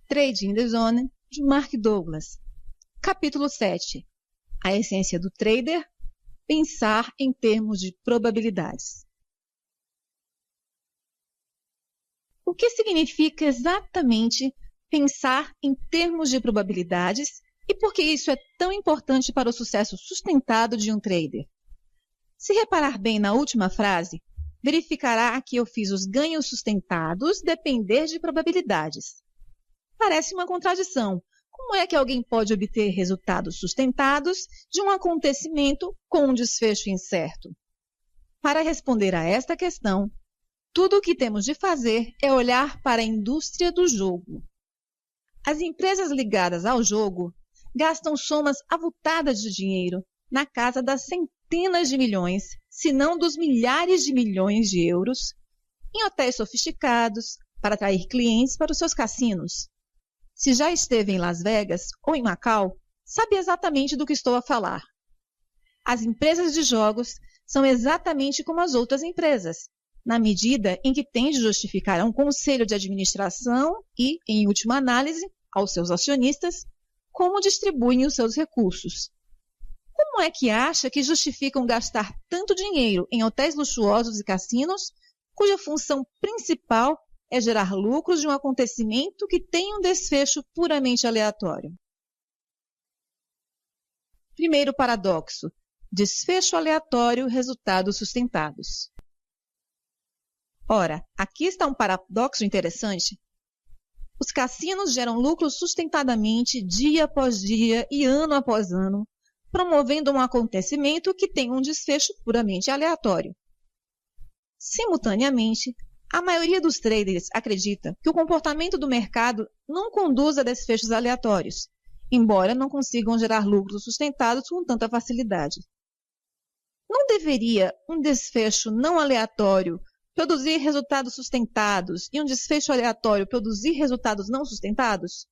Trading the Zone, de Mark Douglas. Capítulo 7. A essência do trader: pensar em termos de probabilidades. O que significa exatamente pensar em termos de probabilidades e por que isso é tão importante para o sucesso sustentado de um trader? Se reparar bem na última frase, verificará que eu fiz os ganhos sustentados depender de probabilidades. Parece uma contradição. Como é que alguém pode obter resultados sustentados de um acontecimento com um desfecho incerto? Para responder a esta questão, tudo o que temos de fazer é olhar para a indústria do jogo. As empresas ligadas ao jogo gastam somas avultadas de dinheiro, na casa das centenas de milhões, se não dos milhares de milhões de euros, em hotéis sofisticados, para atrair clientes para os seus cassinos. Se já esteve em Las Vegas ou em Macau, sabe exatamente do que estou a falar. As empresas de jogos são exatamente como as outras empresas, na medida em que têm de justificar a um conselho de administração e, em última análise, aos seus acionistas, como distribuem os seus recursos. Como é que acha que justificam gastar tanto dinheiro em hotéis luxuosos e cassinos, cuja função principal é gerar lucros de um acontecimento que tem um desfecho puramente aleatório? Primeiro paradoxo: desfecho aleatório, resultados sustentados. Ora, aqui está um paradoxo interessante. Os cassinos geram lucros sustentadamente dia após dia e ano após ano, promovendo um acontecimento que tem um desfecho puramente aleatório. Simultaneamente, a maioria dos traders acredita que o comportamento do mercado não conduz a desfechos aleatórios, embora não consigam gerar lucros sustentados com tanta facilidade. Não deveria um desfecho não aleatório produzir resultados sustentados e um desfecho aleatório produzir resultados não sustentados?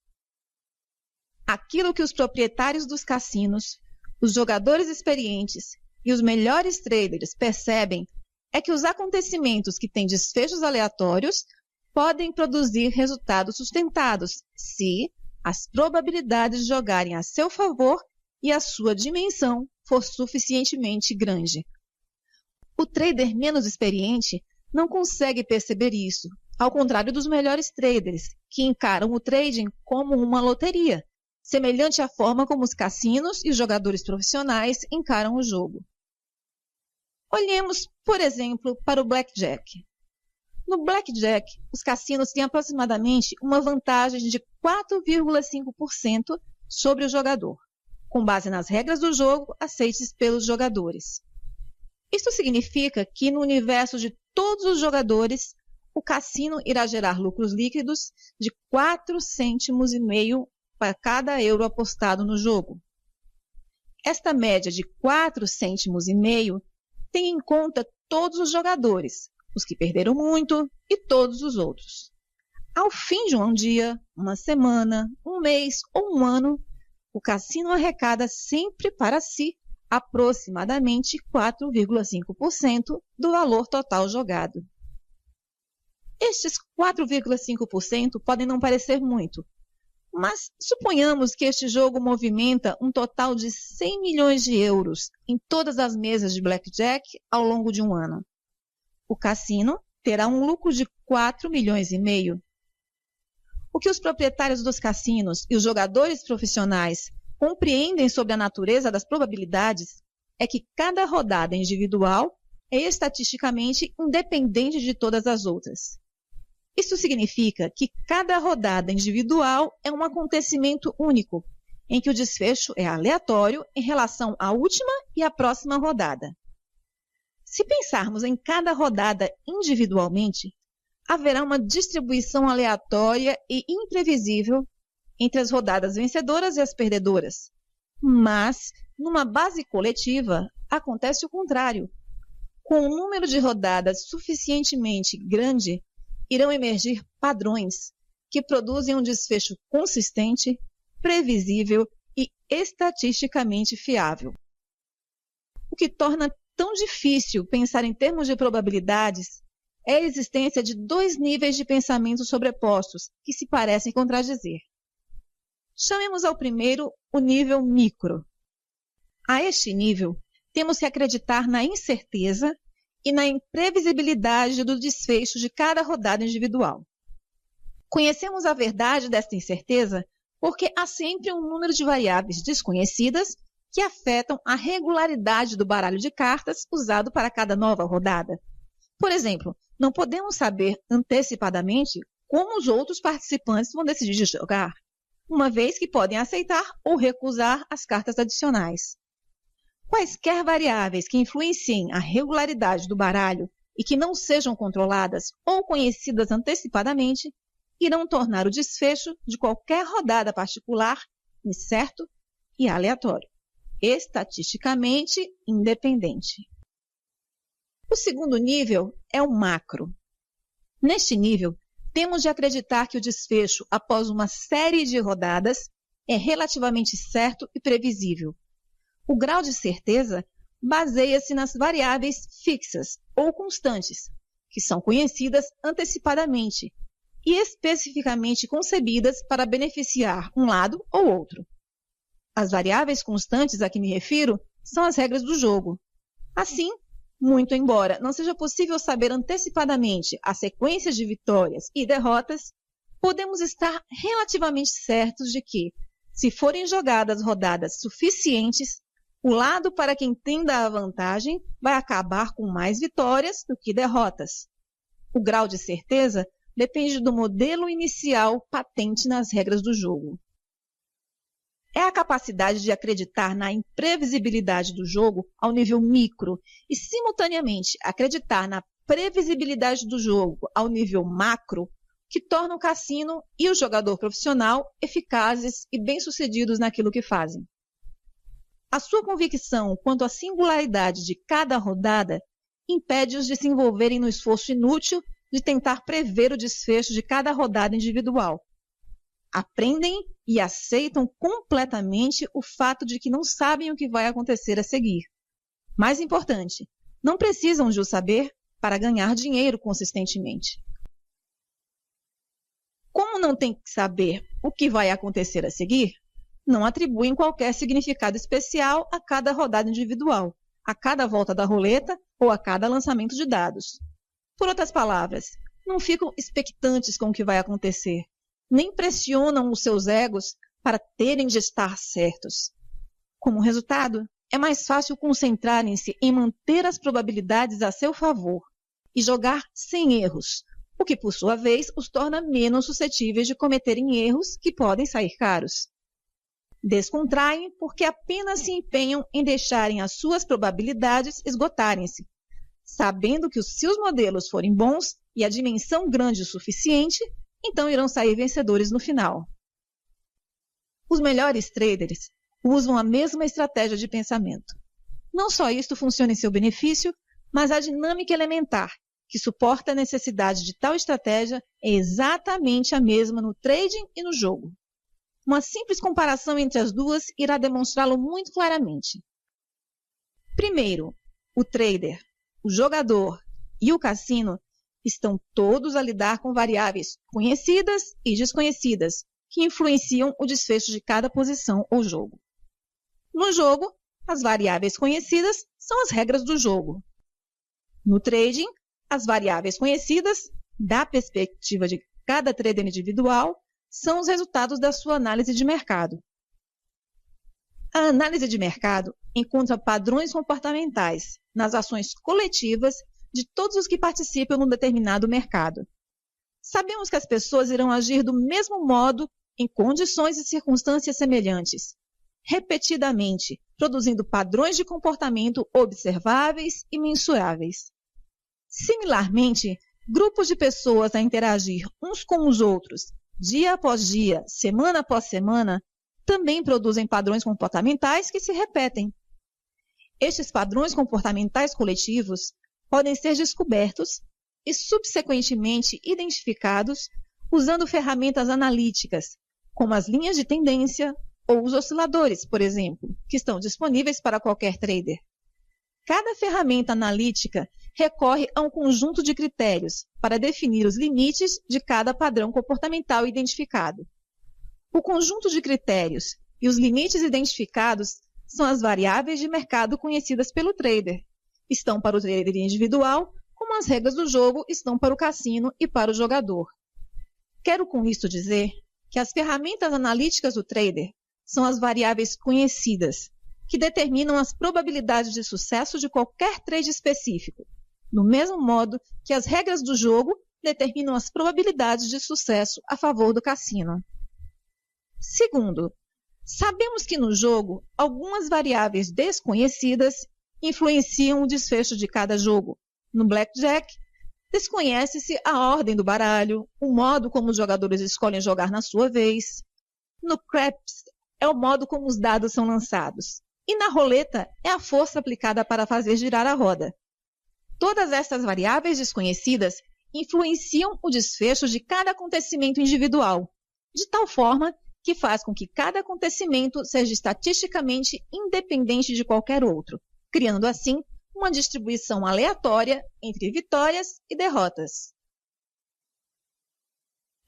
Aquilo que os proprietários dos cassinos, os jogadores experientes e os melhores traders percebem é que os acontecimentos que têm desfechos aleatórios podem produzir resultados sustentados se as probabilidades de jogarem a seu favor e a sua dimensão for suficientemente grande. O trader menos experiente não consegue perceber isso, ao contrário dos melhores traders, que encaram o trading como uma loteria, semelhante à forma como os cassinos e os jogadores profissionais encaram o jogo. Olhemos, por exemplo, para o blackjack. No blackjack, os cassinos têm aproximadamente uma vantagem de 4,5% sobre o jogador, com base nas regras do jogo aceites pelos jogadores. Isso significa que, no universo de todos os jogadores, o cassino irá gerar lucros líquidos de 4,5 cêntimos para cada euro apostado no jogo. Esta média de 4,5 cêntimos tem em conta todos os jogadores, os que perderam muito e todos os outros. Ao fim de um dia, uma semana, um mês ou um ano, o cassino arrecada sempre para si aproximadamente 4,5% do valor total jogado. Estes 4,5% podem não parecer muito, mas suponhamos que este jogo movimenta um total de 100 milhões de euros em todas as mesas de blackjack ao longo de um ano. O cassino terá um lucro de 4,5 milhões. O que os proprietários dos cassinos e os jogadores profissionais compreendem sobre a natureza das probabilidades é que cada rodada individual é estatisticamente independente de todas as outras. Isso significa que cada rodada individual é um acontecimento único, em que o desfecho é aleatório em relação à última e à próxima rodada. Se pensarmos em cada rodada individualmente, haverá uma distribuição aleatória e imprevisível entre as rodadas vencedoras e as perdedoras. Mas, numa base coletiva, acontece o contrário. Com um número de rodadas suficientemente grande, irão emergir padrões que produzem um desfecho consistente, previsível e estatisticamente fiável. O que torna tão difícil pensar em termos de probabilidades é a existência de dois níveis de pensamento sobrepostos que se parecem contradizer. Chamemos ao primeiro o nível micro. A este nível, temos que acreditar na incerteza e na imprevisibilidade do desfecho de cada rodada individual. Conhecemos a verdade desta incerteza porque há sempre um número de variáveis desconhecidas que afetam a regularidade do baralho de cartas usado para cada nova rodada. Por exemplo, não podemos saber antecipadamente como os outros participantes vão decidir jogar, uma vez que podem aceitar ou recusar as cartas adicionais. Quaisquer variáveis que influenciem a regularidade do baralho e que não sejam controladas ou conhecidas antecipadamente irão tornar o desfecho de qualquer rodada particular incerto e aleatório, estatisticamente independente. O segundo nível é o macro. Neste nível, temos de acreditar que o desfecho após uma série de rodadas é relativamente certo e previsível. O grau de certeza baseia-se nas variáveis fixas ou constantes, que são conhecidas antecipadamente e especificamente concebidas para beneficiar um lado ou outro. As variáveis constantes a que me refiro são as regras do jogo. Assim, muito embora não seja possível saber antecipadamente a sequência de vitórias e derrotas, podemos estar relativamente certos de que, se forem jogadas rodadas suficientes, o lado para quem tenda a vantagem vai acabar com mais vitórias do que derrotas. O grau de certeza depende do modelo inicial patente nas regras do jogo. É a capacidade de acreditar na imprevisibilidade do jogo ao nível micro e, simultaneamente, acreditar na previsibilidade do jogo ao nível macro que torna o cassino e o jogador profissional eficazes e bem-sucedidos naquilo que fazem. A sua convicção quanto à singularidade de cada rodada impede-os de se envolverem no esforço inútil de tentar prever o desfecho de cada rodada individual. Aprendem e aceitam completamente o fato de que não sabem o que vai acontecer a seguir. Mais importante, não precisam de o saber para ganhar dinheiro consistentemente. Como não têm que saber o que vai acontecer a seguir, não atribuem qualquer significado especial a cada rodada individual, a cada volta da roleta ou a cada lançamento de dados. Por outras palavras, não ficam expectantes com o que vai acontecer, nem pressionam os seus egos para terem de estar certos. Como resultado, é mais fácil concentrarem-se em manter as probabilidades a seu favor e jogar sem erros, o que, por sua vez, os torna menos suscetíveis de cometerem erros que podem sair caros. Descontraem porque apenas se empenham em deixarem as suas probabilidades esgotarem-se, sabendo que se os modelos forem bons e a dimensão grande o suficiente, então irão sair vencedores no final. Os melhores traders usam a mesma estratégia de pensamento. Não só isto funciona em seu benefício, mas a dinâmica elementar que suporta a necessidade de tal estratégia é exatamente a mesma no trading e no jogo. Uma simples comparação entre as duas irá demonstrá-lo muito claramente. Primeiro, o trader, o jogador e o cassino estão todos a lidar com variáveis conhecidas e desconhecidas que influenciam o desfecho de cada posição ou jogo. No jogo, as variáveis conhecidas são as regras do jogo. No trading, as variáveis conhecidas, da perspectiva de cada trader individual, são os resultados da sua análise de mercado. A análise de mercado encontra padrões comportamentais nas ações coletivas de todos os que participam num determinado mercado. Sabemos que as pessoas irão agir do mesmo modo em condições e circunstâncias semelhantes, repetidamente, produzindo padrões de comportamento observáveis e mensuráveis. Similarmente, grupos de pessoas a interagir uns com os outros, dia após dia, semana após semana, também produzem padrões comportamentais que se repetem. Estes padrões comportamentais coletivos podem ser descobertos e subsequentemente identificados usando ferramentas analíticas, como as linhas de tendência ou os osciladores, por exemplo, que estão disponíveis para qualquer trader. Cada ferramenta analítica recorre a um conjunto de critérios para definir os limites de cada padrão comportamental identificado. O conjunto de critérios e os limites identificados são as variáveis de mercado conhecidas pelo trader. Estão para o trader individual, como as regras do jogo estão para o cassino e para o jogador. Quero com isto dizer que as ferramentas analíticas do trader são as variáveis conhecidas, que determinam as probabilidades de sucesso de qualquer trade específico, do mesmo modo que as regras do jogo determinam as probabilidades de sucesso a favor do cassino. Segundo, sabemos que no jogo algumas variáveis desconhecidas influenciam o desfecho de cada jogo. No blackjack, desconhece-se a ordem do baralho, o modo como os jogadores escolhem jogar na sua vez. No craps, é o modo como os dados são lançados. E na roleta, é a força aplicada para fazer girar a roda. Todas estas variáveis desconhecidas influenciam o desfecho de cada acontecimento individual, de tal forma que faz com que cada acontecimento seja estatisticamente independente de qualquer outro, criando assim uma distribuição aleatória entre vitórias e derrotas.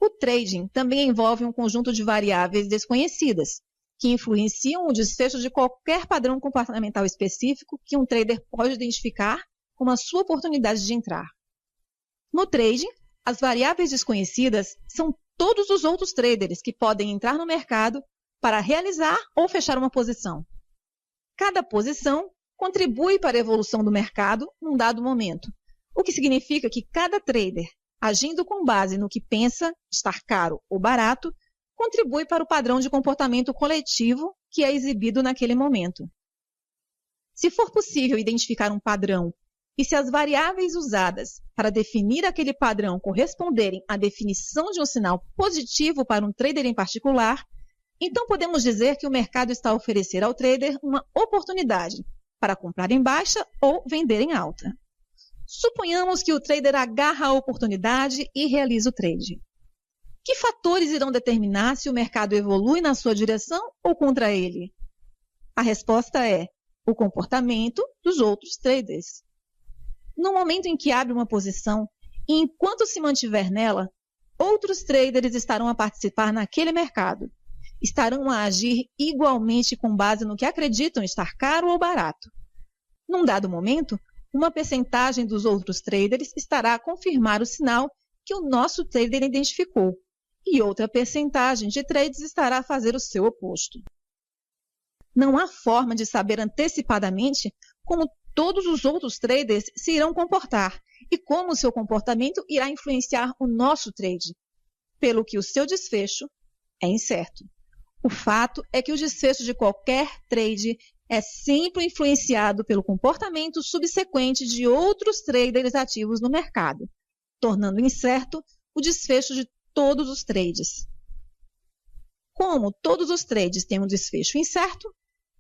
O trading também envolve um conjunto de variáveis desconhecidas, que influenciam o desfecho de qualquer padrão comportamental específico que um trader pode identificar como a sua oportunidade de entrar. No trading, as variáveis desconhecidas são todos os outros traders que podem entrar no mercado para realizar ou fechar uma posição. Cada posição contribui para a evolução do mercado num dado momento, o que significa que cada trader, agindo com base no que pensa estar caro ou barato, contribui para o padrão de comportamento coletivo que é exibido naquele momento. Se for possível identificar um padrão e se as variáveis usadas para definir aquele padrão corresponderem à definição de um sinal positivo para um trader em particular, então podemos dizer que o mercado está a oferecer ao trader uma oportunidade para comprar em baixa ou vender em alta. Suponhamos que o trader agarra a oportunidade e realiza o trade. Que fatores irão determinar se o mercado evolui na sua direção ou contra ele? A resposta é o comportamento dos outros traders. No momento em que abre uma posição e enquanto se mantiver nela, outros traders estarão a participar naquele mercado. Estarão a agir igualmente com base no que acreditam estar caro ou barato. Num dado momento, uma percentagem dos outros traders estará a confirmar o sinal que o nosso trader identificou, e outra percentagem de trades estará a fazer o seu oposto. Não há forma de saber antecipadamente como todos os outros traders se irão comportar e como o seu comportamento irá influenciar o nosso trade, pelo que o seu desfecho é incerto. O fato é que o desfecho de qualquer trade é sempre influenciado pelo comportamento subsequente de outros traders ativos no mercado, tornando incerto o desfecho de todos os trades. Como todos os trades têm um desfecho incerto,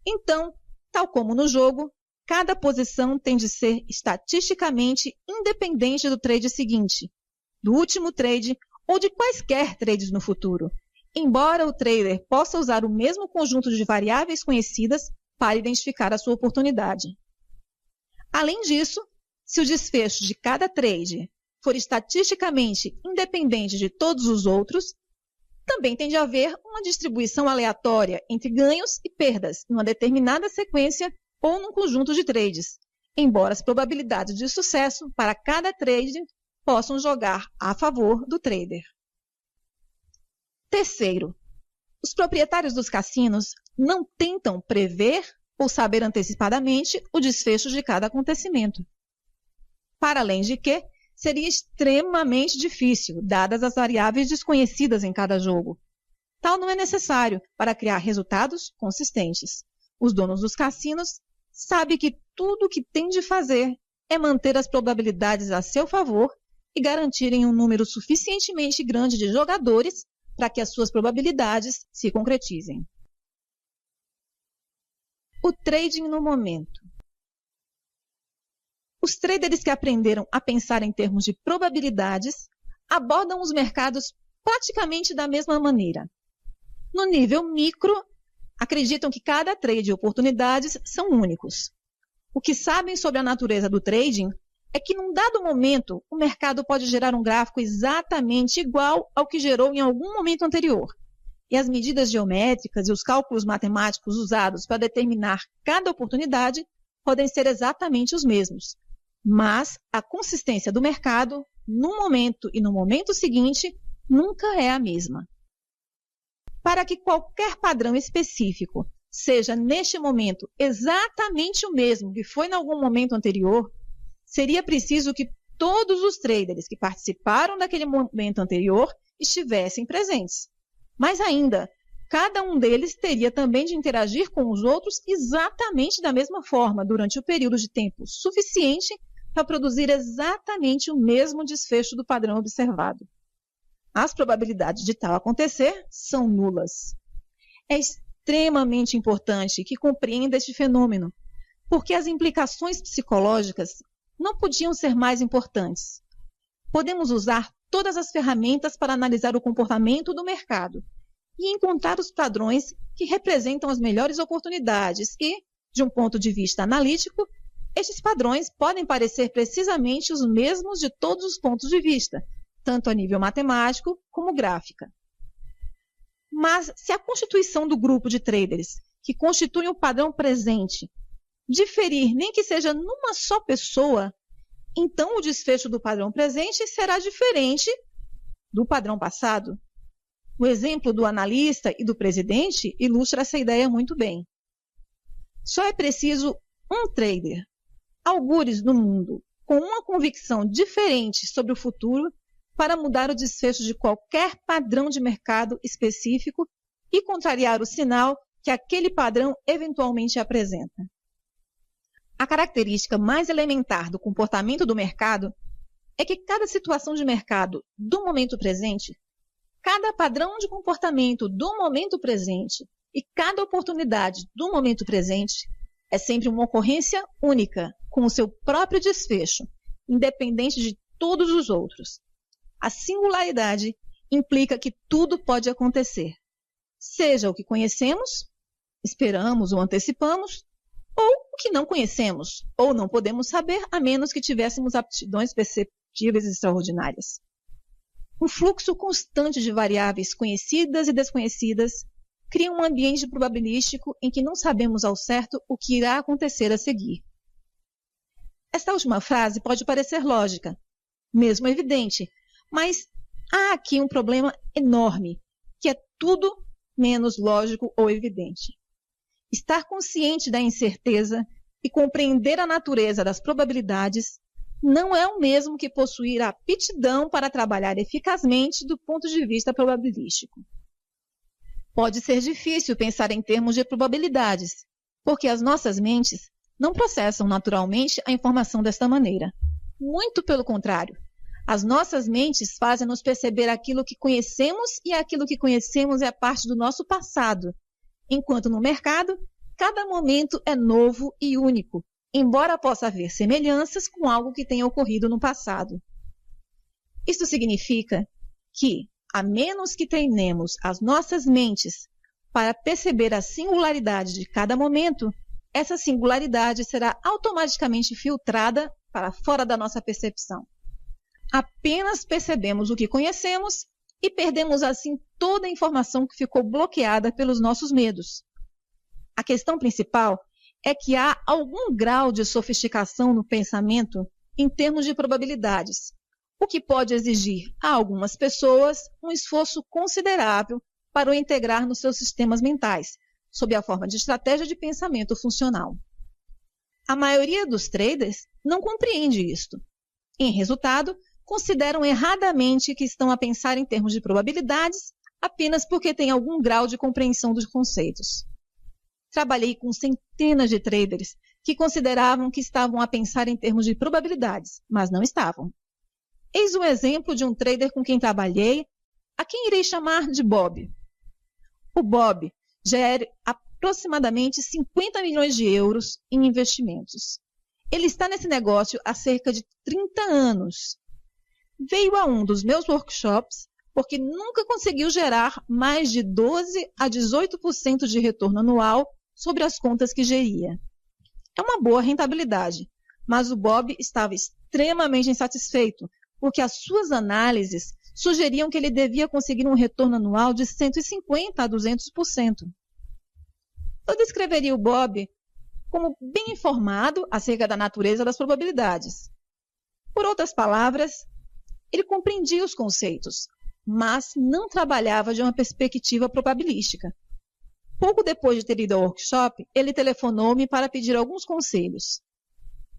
então, tal como no jogo, cada posição tem de ser estatisticamente independente do trade seguinte, do último trade ou de quaisquer trades no futuro, embora o trader possa usar o mesmo conjunto de variáveis conhecidas para identificar a sua oportunidade. Além disso, se o desfecho de cada trade for estatisticamente independente de todos os outros, também tem de haver uma distribuição aleatória entre ganhos e perdas em uma determinada sequência ou num conjunto de trades, embora as probabilidades de sucesso para cada trade possam jogar a favor do trader. Terceiro, os proprietários dos cassinos não tentam prever ou saber antecipadamente o desfecho de cada acontecimento. Para além de que, seria extremamente difícil, dadas as variáveis desconhecidas em cada jogo. Tal não é necessário para criar resultados consistentes. Os donos dos cassinos sabem que tudo o que têm de fazer é manter as probabilidades a seu favor e garantirem um número suficientemente grande de jogadores para que as suas probabilidades se concretizem. O trading no momento. Os traders que aprenderam a pensar em termos de probabilidades abordam os mercados praticamente da mesma maneira. No nível micro, acreditam que cada trade e oportunidades são únicos. O que sabem sobre a natureza do trading é que num dado momento o mercado pode gerar um gráfico exatamente igual ao que gerou em algum momento anterior. E as medidas geométricas e os cálculos matemáticos usados para determinar cada oportunidade podem ser exatamente os mesmos. Mas a consistência do mercado, num momento e no momento seguinte, nunca é a mesma. Para que qualquer padrão específico seja, neste momento, exatamente o mesmo que foi em algum momento anterior, seria preciso que todos os traders que participaram daquele momento anterior estivessem presentes. Mas ainda, cada um deles teria também de interagir com os outros exatamente da mesma forma durante o período de tempo suficiente para produzir exatamente o mesmo desfecho do padrão observado. As probabilidades de tal acontecer são nulas. É extremamente importante que compreenda este fenômeno, porque as implicações psicológicas não podiam ser mais importantes. Podemos usar todas as ferramentas para analisar o comportamento do mercado e encontrar os padrões que representam as melhores oportunidades e, de um ponto de vista analítico, estes padrões podem parecer precisamente os mesmos de todos os pontos de vista, tanto a nível matemático como gráfica. Mas se a constituição do grupo de traders, que constitui um padrão presente, diferir nem que seja numa só pessoa, então o desfecho do padrão presente será diferente do padrão passado. O exemplo do analista e do presidente ilustra essa ideia muito bem. Só é preciso um trader, algures no mundo, com uma convicção diferente sobre o futuro para mudar o desfecho de qualquer padrão de mercado específico e contrariar o sinal que aquele padrão eventualmente apresenta. A característica mais elementar do comportamento do mercado é que cada situação de mercado do momento presente, cada padrão de comportamento do momento presente e cada oportunidade do momento presente é sempre uma ocorrência única, com o seu próprio desfecho, independente de todos os outros. A singularidade implica que tudo pode acontecer, seja o que conhecemos, esperamos ou antecipamos, ou o que não conhecemos, ou não podemos saber, a menos que tivéssemos aptidões perceptíveis extraordinárias. Um fluxo constante de variáveis conhecidas e desconhecidas cria um ambiente probabilístico em que não sabemos ao certo o que irá acontecer a seguir. Esta última frase pode parecer lógica, mesmo evidente, mas há aqui um problema enorme, que é tudo menos lógico ou evidente. Estar consciente da incerteza e compreender a natureza das probabilidades não é o mesmo que possuir a aptidão para trabalhar eficazmente do ponto de vista probabilístico. Pode ser difícil pensar em termos de probabilidades, porque as nossas mentes não processam naturalmente a informação desta maneira. Muito pelo contrário, as nossas mentes fazem-nos perceber aquilo que conhecemos e aquilo que conhecemos é parte do nosso passado, enquanto no mercado, cada momento é novo e único, embora possa haver semelhanças com algo que tenha ocorrido no passado. Isto significa que, a menos que treinemos as nossas mentes para perceber a singularidade de cada momento, essa singularidade será automaticamente filtrada para fora da nossa percepção. Apenas percebemos o que conhecemos e perdemos assim toda a informação que ficou bloqueada pelos nossos medos. A questão principal é que há algum grau de sofisticação no pensamento em termos de probabilidades, o que pode exigir a algumas pessoas um esforço considerável para o integrar nos seus sistemas mentais, sob a forma de estratégia de pensamento funcional. A maioria dos traders não compreende isto. Em resultado, consideram erradamente que estão a pensar em termos de probabilidades apenas porque têm algum grau de compreensão dos conceitos. Trabalhei com centenas de traders que consideravam que estavam a pensar em termos de probabilidades, mas não estavam. Eis um exemplo de um trader com quem trabalhei, a quem irei chamar de Bob. O Bob gera aproximadamente 50 milhões de euros em investimentos. Ele está nesse negócio há cerca de 30 anos. Veio a um dos meus workshops porque nunca conseguiu gerar mais de 12 a 18% de retorno anual sobre as contas que geria. É uma boa rentabilidade, mas o Bob estava extremamente extremamente insatisfeito, porque as suas análises sugeriam que ele devia conseguir um retorno anual de 150% a 200%. Eu descreveria o Bob como bem informado acerca da natureza das probabilidades. Por outras palavras, ele compreendia os conceitos, mas não trabalhava de uma perspectiva probabilística. Pouco depois de ter ido ao workshop, ele telefonou-me para pedir alguns conselhos.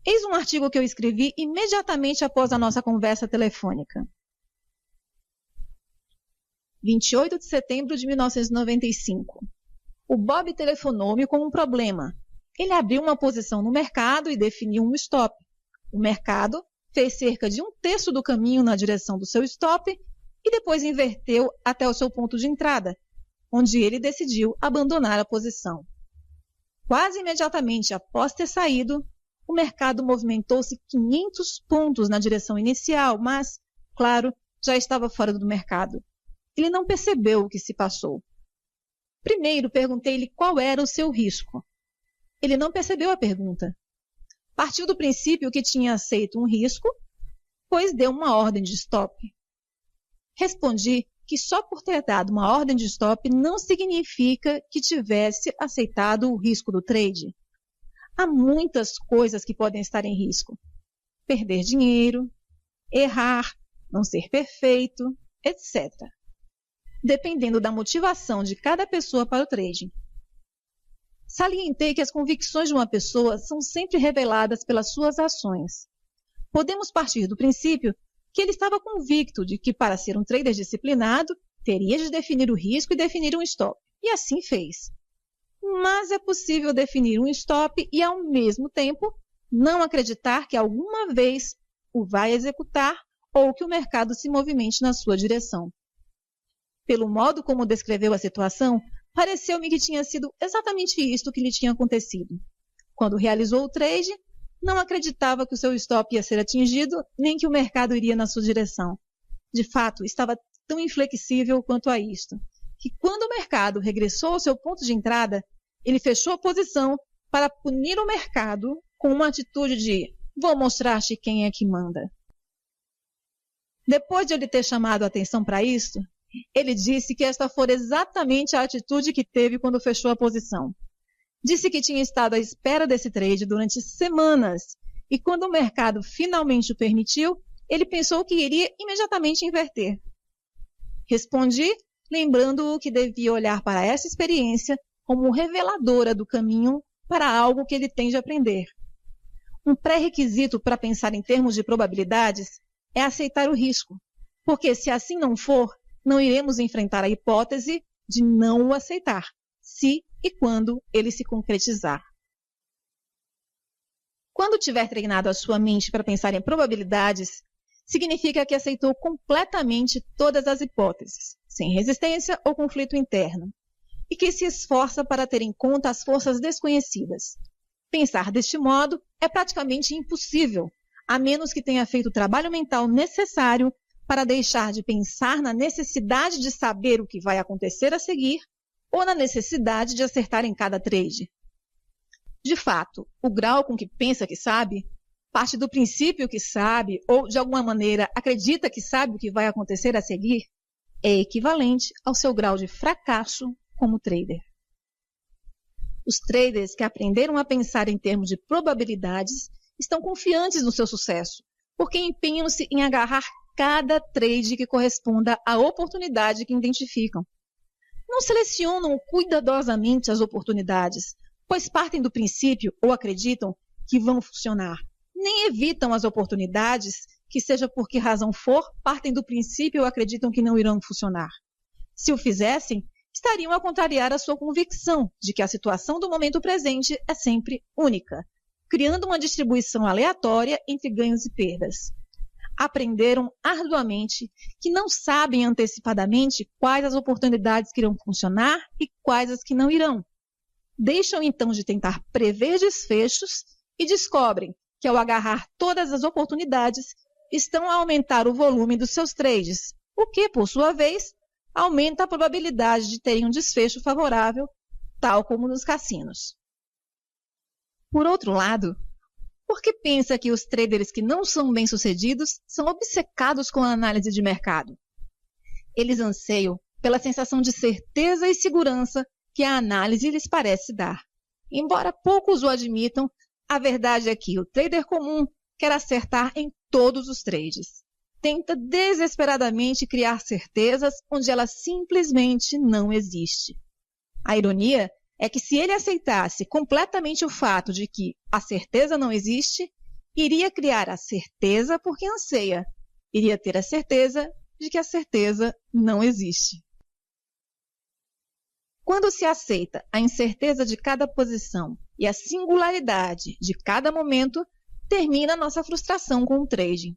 Eis um artigo que eu escrevi imediatamente após a nossa conversa telefônica. 28 de setembro de 1995. O Bob telefonou-me com um problema. Ele abriu uma posição no mercado e definiu um stop. O mercado fez cerca de 1/3 do caminho na direção do seu stop e depois inverteu até o seu ponto de entrada, onde ele decidiu abandonar a posição. Quase imediatamente após ter saído, o mercado movimentou-se 500 pontos na direção inicial, mas, claro, já estava fora do mercado. Ele não percebeu o que se passou. Primeiro perguntei-lhe qual era o seu risco. Ele não percebeu a pergunta. Partiu do princípio que tinha aceito um risco, pois deu uma ordem de stop. Respondi que só por ter dado uma ordem de stop não significa que tivesse aceitado o risco do trade. Há muitas coisas que podem estar em risco. Perder dinheiro, errar, não ser perfeito, etc. Dependendo da motivação de cada pessoa para o trading. Salientei que as convicções de uma pessoa são sempre reveladas pelas suas ações. Podemos partir do princípio que ele estava convicto de que, para ser um trader disciplinado, teria de definir o risco e definir um stop, e assim fez. Mas é possível definir um stop e, ao mesmo tempo, não acreditar que alguma vez o vai executar ou que o mercado se movimente na sua direção. Pelo modo como descreveu a situação, pareceu-me que tinha sido exatamente isto que lhe tinha acontecido. Quando realizou o trade, não acreditava que o seu stop ia ser atingido, nem que o mercado iria na sua direção. De fato, estava tão inflexível quanto a isto, que quando o mercado regressou ao seu ponto de entrada, ele fechou a posição para punir o mercado com uma atitude de "vou mostrar-te quem é que manda". Depois de eu lhe ter chamado a atenção para isto, ele disse que esta fora exatamente a atitude que teve quando fechou a posição. Disse que tinha estado à espera desse trade durante semanas e quando o mercado finalmente o permitiu, ele pensou que iria imediatamente inverter. Respondi, lembrando-o que devia olhar para essa experiência como reveladora do caminho para algo que ele tem de aprender. Um pré-requisito para pensar em termos de probabilidades é aceitar o risco, porque se assim não for, não iremos enfrentar a hipótese de não o aceitar, se e quando ele se concretizar. Quando tiver treinado a sua mente para pensar em probabilidades, significa que aceitou completamente todas as hipóteses, sem resistência ou conflito interno, e que se esforça para ter em conta as forças desconhecidas. Pensar deste modo é praticamente impossível, a menos que tenha feito o trabalho mental necessário para deixar de pensar na necessidade de saber o que vai acontecer a seguir ou na necessidade de acertar em cada trade. De fato, o grau com que pensa que sabe, parte do princípio que sabe ou, de alguma maneira, acredita que sabe o que vai acontecer a seguir, é equivalente ao seu grau de fracasso como trader. Os traders que aprenderam a pensar em termos de probabilidades estão confiantes no seu sucesso, porque empenham-se em agarrar cada trade que corresponda à oportunidade que identificam. Não selecionam cuidadosamente as oportunidades, pois partem do princípio ou acreditam que vão funcionar. Nem evitam as oportunidades que, seja por que razão for, partem do princípio ou acreditam que não irão funcionar. Se o fizessem, estariam a contrariar a sua convicção de que a situação do momento presente é sempre única, criando uma distribuição aleatória entre ganhos e perdas. Aprenderam arduamente que não sabem antecipadamente quais as oportunidades que irão funcionar e quais as que não irão. Deixam então de tentar prever desfechos e descobrem que, ao agarrar todas as oportunidades, estão a aumentar o volume dos seus trades, o que, por sua vez, aumenta a probabilidade de terem um desfecho favorável, tal como nos cassinos. Por outro lado, Por que pensa que os traders que não são bem-sucedidos são obcecados com a análise de mercado? Eles anseiam pela sensação de certeza e segurança que a análise lhes parece dar. Embora poucos o admitam, a verdade é que o trader comum quer acertar em todos os trades. Tenta desesperadamente criar certezas onde ela simplesmente não existe. A ironia é que se ele aceitasse completamente o fato de que a certeza não existe, iria criar a certeza porque anseia. Iria ter a certeza de que a certeza não existe. Quando se aceita a incerteza de cada posição e a singularidade de cada momento, termina nossa frustração com o trading.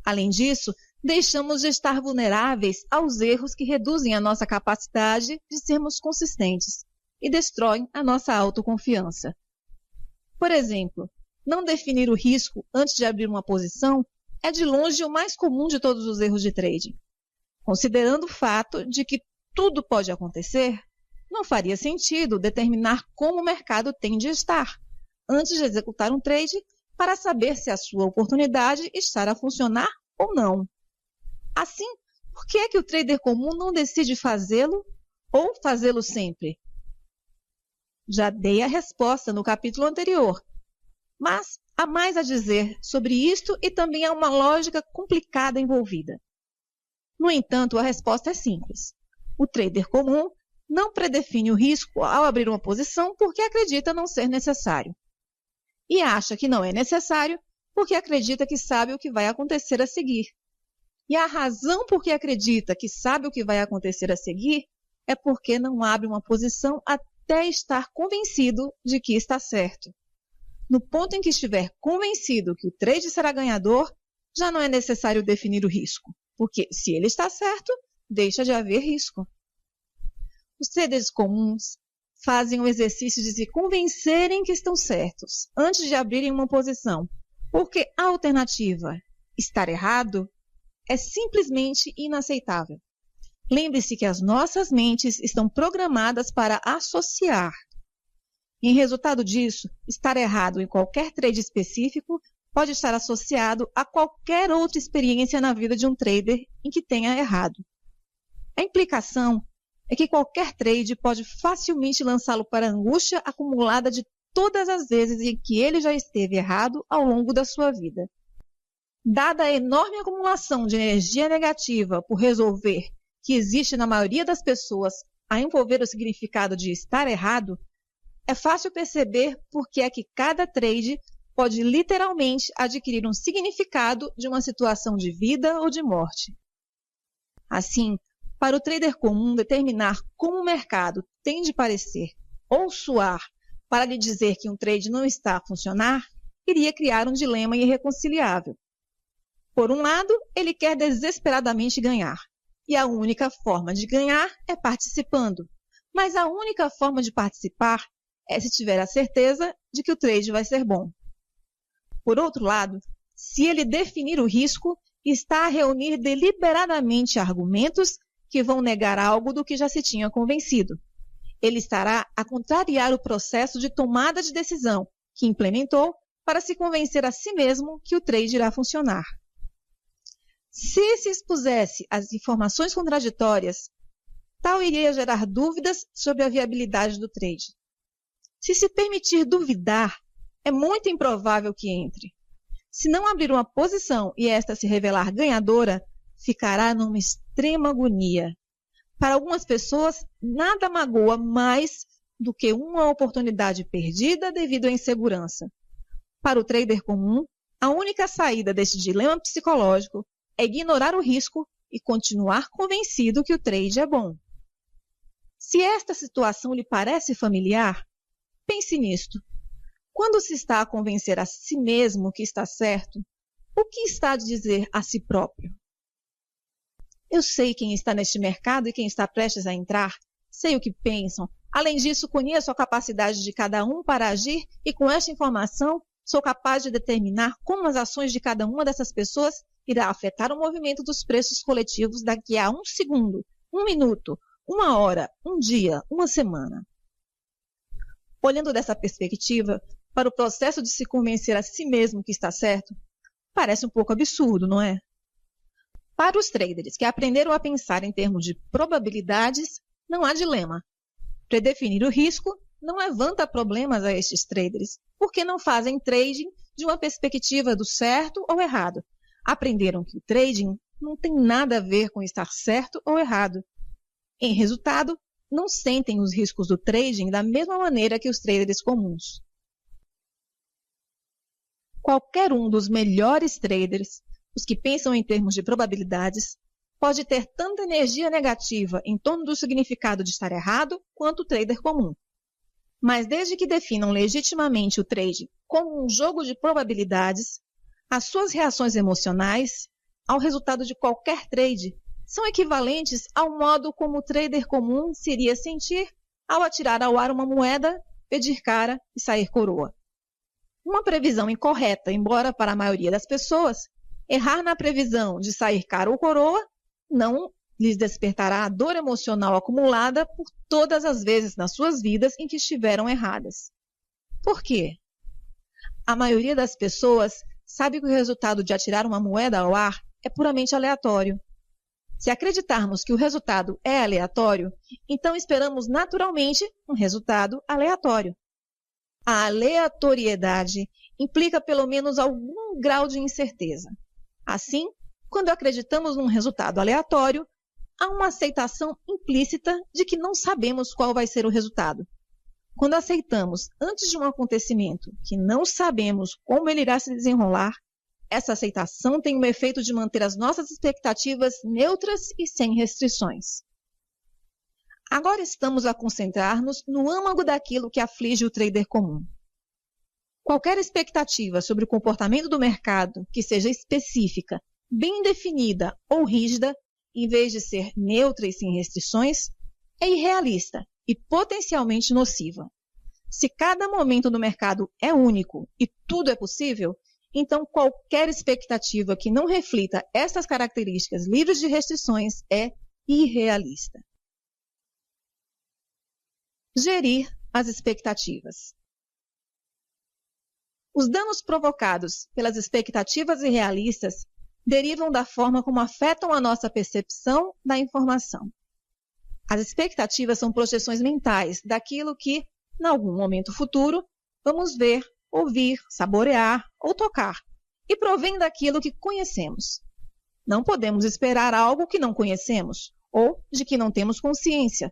Além disso, deixamos de estar vulneráveis aos erros que reduzem a nossa capacidade de sermos consistentes e destroem a nossa autoconfiança. Por exemplo, não definir o risco antes de abrir uma posição é de longe o mais comum de todos os erros de trading. Considerando o fato de que tudo pode acontecer, não faria sentido determinar como o mercado tem de estar antes de executar um trade para saber se a sua oportunidade está a funcionar ou não. Assim, por que é que o trader comum não decide fazê-lo ou fazê-lo sempre? Já dei a resposta no capítulo anterior, mas há mais a dizer sobre isto e também há uma lógica complicada envolvida. No entanto, a resposta é simples. O trader comum não predefine o risco ao abrir uma posição porque acredita não ser necessário. E acha que não é necessário porque acredita que sabe o que vai acontecer a seguir. E a razão por que acredita que sabe o que vai acontecer a seguir é porque não abre uma posição até estar convencido de que está certo. No ponto em que estiver convencido que o trade será ganhador, já não é necessário definir o risco, porque se ele está certo, deixa de haver risco. Os traders comuns fazem o exercício de se convencerem que estão certos antes de abrirem uma posição, porque a alternativa, estar errado, é simplesmente inaceitável. Lembre-se que as nossas mentes estão programadas para associar. Em resultado disso, estar errado em qualquer trade específico pode estar associado a qualquer outra experiência na vida de um trader em que tenha errado. A implicação é que qualquer trade pode facilmente lançá-lo para a angústia acumulada de todas as vezes em que ele já esteve errado ao longo da sua vida. Dada a enorme acumulação de energia negativa por resolver que existe na maioria das pessoas a envolver o significado de estar errado, é fácil perceber por que é que cada trade pode literalmente adquirir um significado de uma situação de vida ou de morte. Assim, para o trader comum determinar como o mercado tem de parecer ou soar para lhe dizer que um trade não está a funcionar, iria criar um dilema irreconciliável. Por um lado, ele quer desesperadamente ganhar, e a única forma de ganhar é participando, mas a única forma de participar é se tiver a certeza de que o trade vai ser bom. Por outro lado, se ele definir o risco, está a reunir deliberadamente argumentos que vão negar algo do que já se tinha convencido. Ele estará a contrariar o processo de tomada de decisão que implementou para se convencer a si mesmo que o trade irá funcionar. Se se expusesse às informações contraditórias, tal iria gerar dúvidas sobre a viabilidade do trade. Se se permitir duvidar, é muito improvável que entre. Se não abrir uma posição e esta se revelar ganhadora, ficará numa extrema agonia. Para algumas pessoas, nada magoa mais do que uma oportunidade perdida devido à insegurança. Para o trader comum, a única saída deste dilema psicológico é ignorar o risco e continuar convencido que o trade é bom. Se esta situação lhe parece familiar, pense nisto. Quando se está a convencer a si mesmo que está certo, o que está a dizer a si próprio? Eu sei quem está neste mercado e quem está prestes a entrar, sei o que pensam. Além disso, conheço a capacidade de cada um para agir e com esta informação sou capaz de determinar como as ações de cada uma dessas pessoas irá afetar o movimento dos preços coletivos daqui a 1 segundo, 1 minuto, 1 hora, 1 dia, 1 semana. Olhando dessa perspectiva, para o processo de se convencer a si mesmo que está certo, parece um pouco absurdo, não é? Para os traders que aprenderam a pensar em termos de probabilidades, não há dilema. Predefinir o risco não levanta problemas a estes traders, porque não fazem trading de uma perspectiva do certo ou errado. Aprenderam que o trading não tem nada a ver com estar certo ou errado. Em resultado, não sentem os riscos do trading da mesma maneira que os traders comuns. Qualquer um dos melhores traders, os que pensam em termos de probabilidades, pode ter tanta energia negativa em torno do significado de estar errado quanto o trader comum. Mas desde que definam legitimamente o trade como um jogo de probabilidades, as suas reações emocionais ao resultado de qualquer trade são equivalentes ao modo como o trader comum se iria sentir ao atirar ao ar uma moeda, pedir cara e sair coroa. Uma previsão incorreta, embora para a maioria das pessoas, errar na previsão de sair cara ou coroa não lhes despertará a dor emocional acumulada por todas as vezes nas suas vidas em que estiveram erradas. Por quê? A maioria das pessoas sabe que o resultado de atirar uma moeda ao ar é puramente aleatório. Se acreditarmos que o resultado é aleatório, então esperamos naturalmente um resultado aleatório. A aleatoriedade implica pelo menos algum grau de incerteza. Assim, quando acreditamos num resultado aleatório, há uma aceitação implícita de que não sabemos qual vai ser o resultado. Quando aceitamos antes de um acontecimento que não sabemos como ele irá se desenrolar, essa aceitação tem o efeito de manter as nossas expectativas neutras e sem restrições. Agora estamos a concentrar-nos no âmago daquilo que aflige o trader comum. Qualquer expectativa sobre o comportamento do mercado que seja específica, bem definida ou rígida, em vez de ser neutra e sem restrições, é irrealista e potencialmente nociva. Se cada momento do mercado é único e tudo é possível, então qualquer expectativa que não reflita essas características livres de restrições é irrealista. Gerir as expectativas. Os danos provocados pelas expectativas irrealistas derivam da forma como afetam a nossa percepção da informação. As expectativas são projeções mentais daquilo que, em algum momento futuro, vamos ver, ouvir, saborear ou tocar, e provém daquilo que conhecemos. Não podemos esperar algo que não conhecemos ou de que não temos consciência.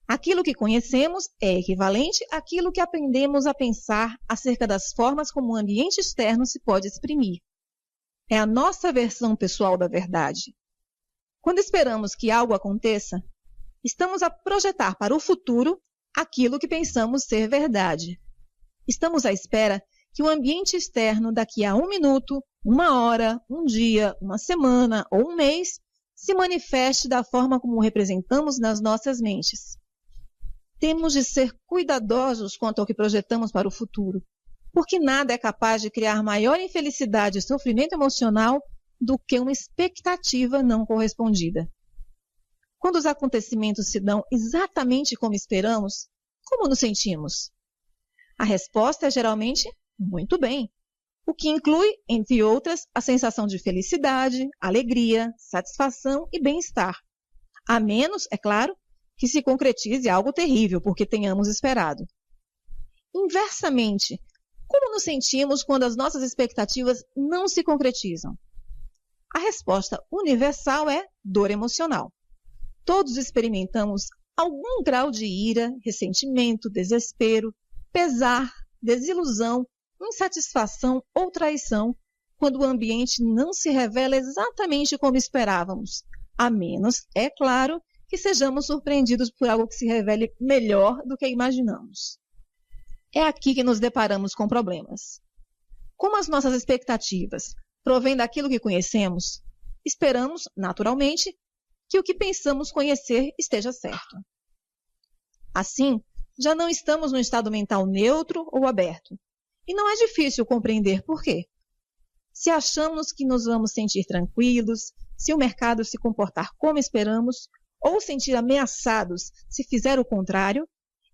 Aquilo que conhecemos é equivalente àquilo que aprendemos a pensar acerca das formas como o ambiente externo se pode exprimir. É a nossa versão pessoal da verdade. Quando esperamos que algo aconteça, estamos a projetar para o futuro aquilo que pensamos ser verdade. Estamos à espera que o ambiente externo daqui a 1 minuto, 1 hora, 1 dia, 1 semana ou 1 mês se manifeste da forma como o representamos nas nossas mentes. Temos de ser cuidadosos quanto ao que projetamos para o futuro, porque nada é capaz de criar maior infelicidade e sofrimento emocional do que uma expectativa não correspondida. Quando os acontecimentos se dão exatamente como esperamos, como nos sentimos? A resposta é geralmente muito bem, o que inclui, entre outras, a sensação de felicidade, alegria, satisfação e bem-estar. A menos, é claro, que se concretize algo terrível, porque tenhamos esperado. Inversamente, como nos sentimos quando as nossas expectativas não se concretizam? A resposta universal é dor emocional. Todos experimentamos algum grau de ira, ressentimento, desespero, pesar, desilusão, insatisfação ou traição quando o ambiente não se revela exatamente como esperávamos, a menos, é claro, que sejamos surpreendidos por algo que se revele melhor do que imaginamos. É aqui que nos deparamos com problemas. Como as nossas expectativas provêm daquilo que conhecemos, esperamos, naturalmente, que o que pensamos conhecer esteja certo. Assim, já não estamos num estado mental neutro ou aberto. E não é difícil compreender por quê. Se achamos que nos vamos sentir tranquilos, se o mercado se comportar como esperamos, ou sentir ameaçados se fizer o contrário,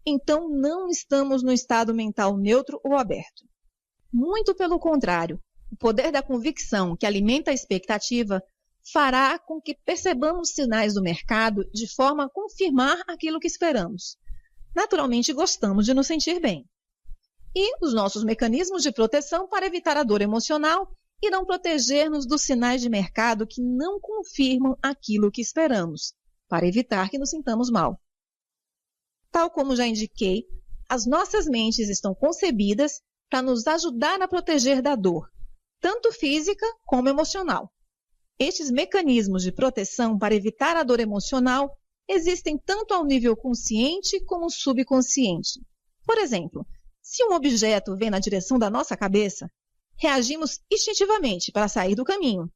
então não estamos no estado mental neutro ou aberto. Muito pelo contrário, o poder da convicção que alimenta a expectativa fará com que percebamos sinais do mercado de forma a confirmar aquilo que esperamos. Naturalmente, gostamos de nos sentir bem. E os nossos mecanismos de proteção para evitar a dor emocional irão proteger-nos dos sinais de mercado que não confirmam aquilo que esperamos, para evitar que nos sintamos mal. Tal como já indiquei, as nossas mentes estão concebidas para nos ajudar a proteger da dor, tanto física como emocional. Estes mecanismos de proteção para evitar a dor emocional existem tanto ao nível consciente como subconsciente. Por exemplo, se um objeto vem na direção da nossa cabeça, reagimos instintivamente para sair do caminho.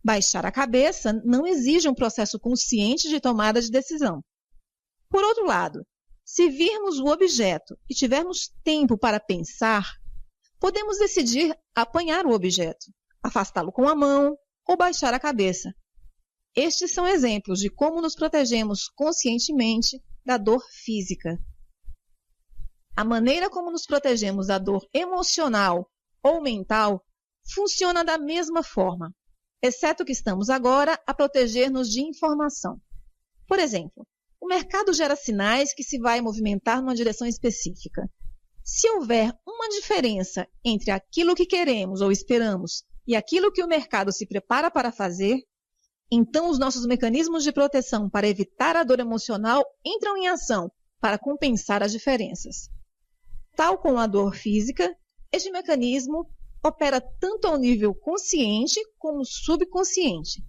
Baixar a cabeça não exige um processo consciente de tomada de decisão. Por outro lado, se virmos o objeto e tivermos tempo para pensar, podemos decidir apanhar o objeto, afastá-lo com a mão ou baixar a cabeça. Estes são exemplos de como nos protegemos conscientemente da dor física. A maneira como nos protegemos da dor emocional ou mental funciona da mesma forma, exceto que estamos agora a proteger-nos de informação. Por exemplo, o mercado gera sinais que se vai movimentar numa direção específica. Se houver uma diferença entre aquilo que queremos ou esperamos e aquilo que o mercado se prepara para fazer, então os nossos mecanismos de proteção para evitar a dor emocional entram em ação para compensar as diferenças. Tal como a dor física, este mecanismo opera tanto ao nível consciente como subconsciente.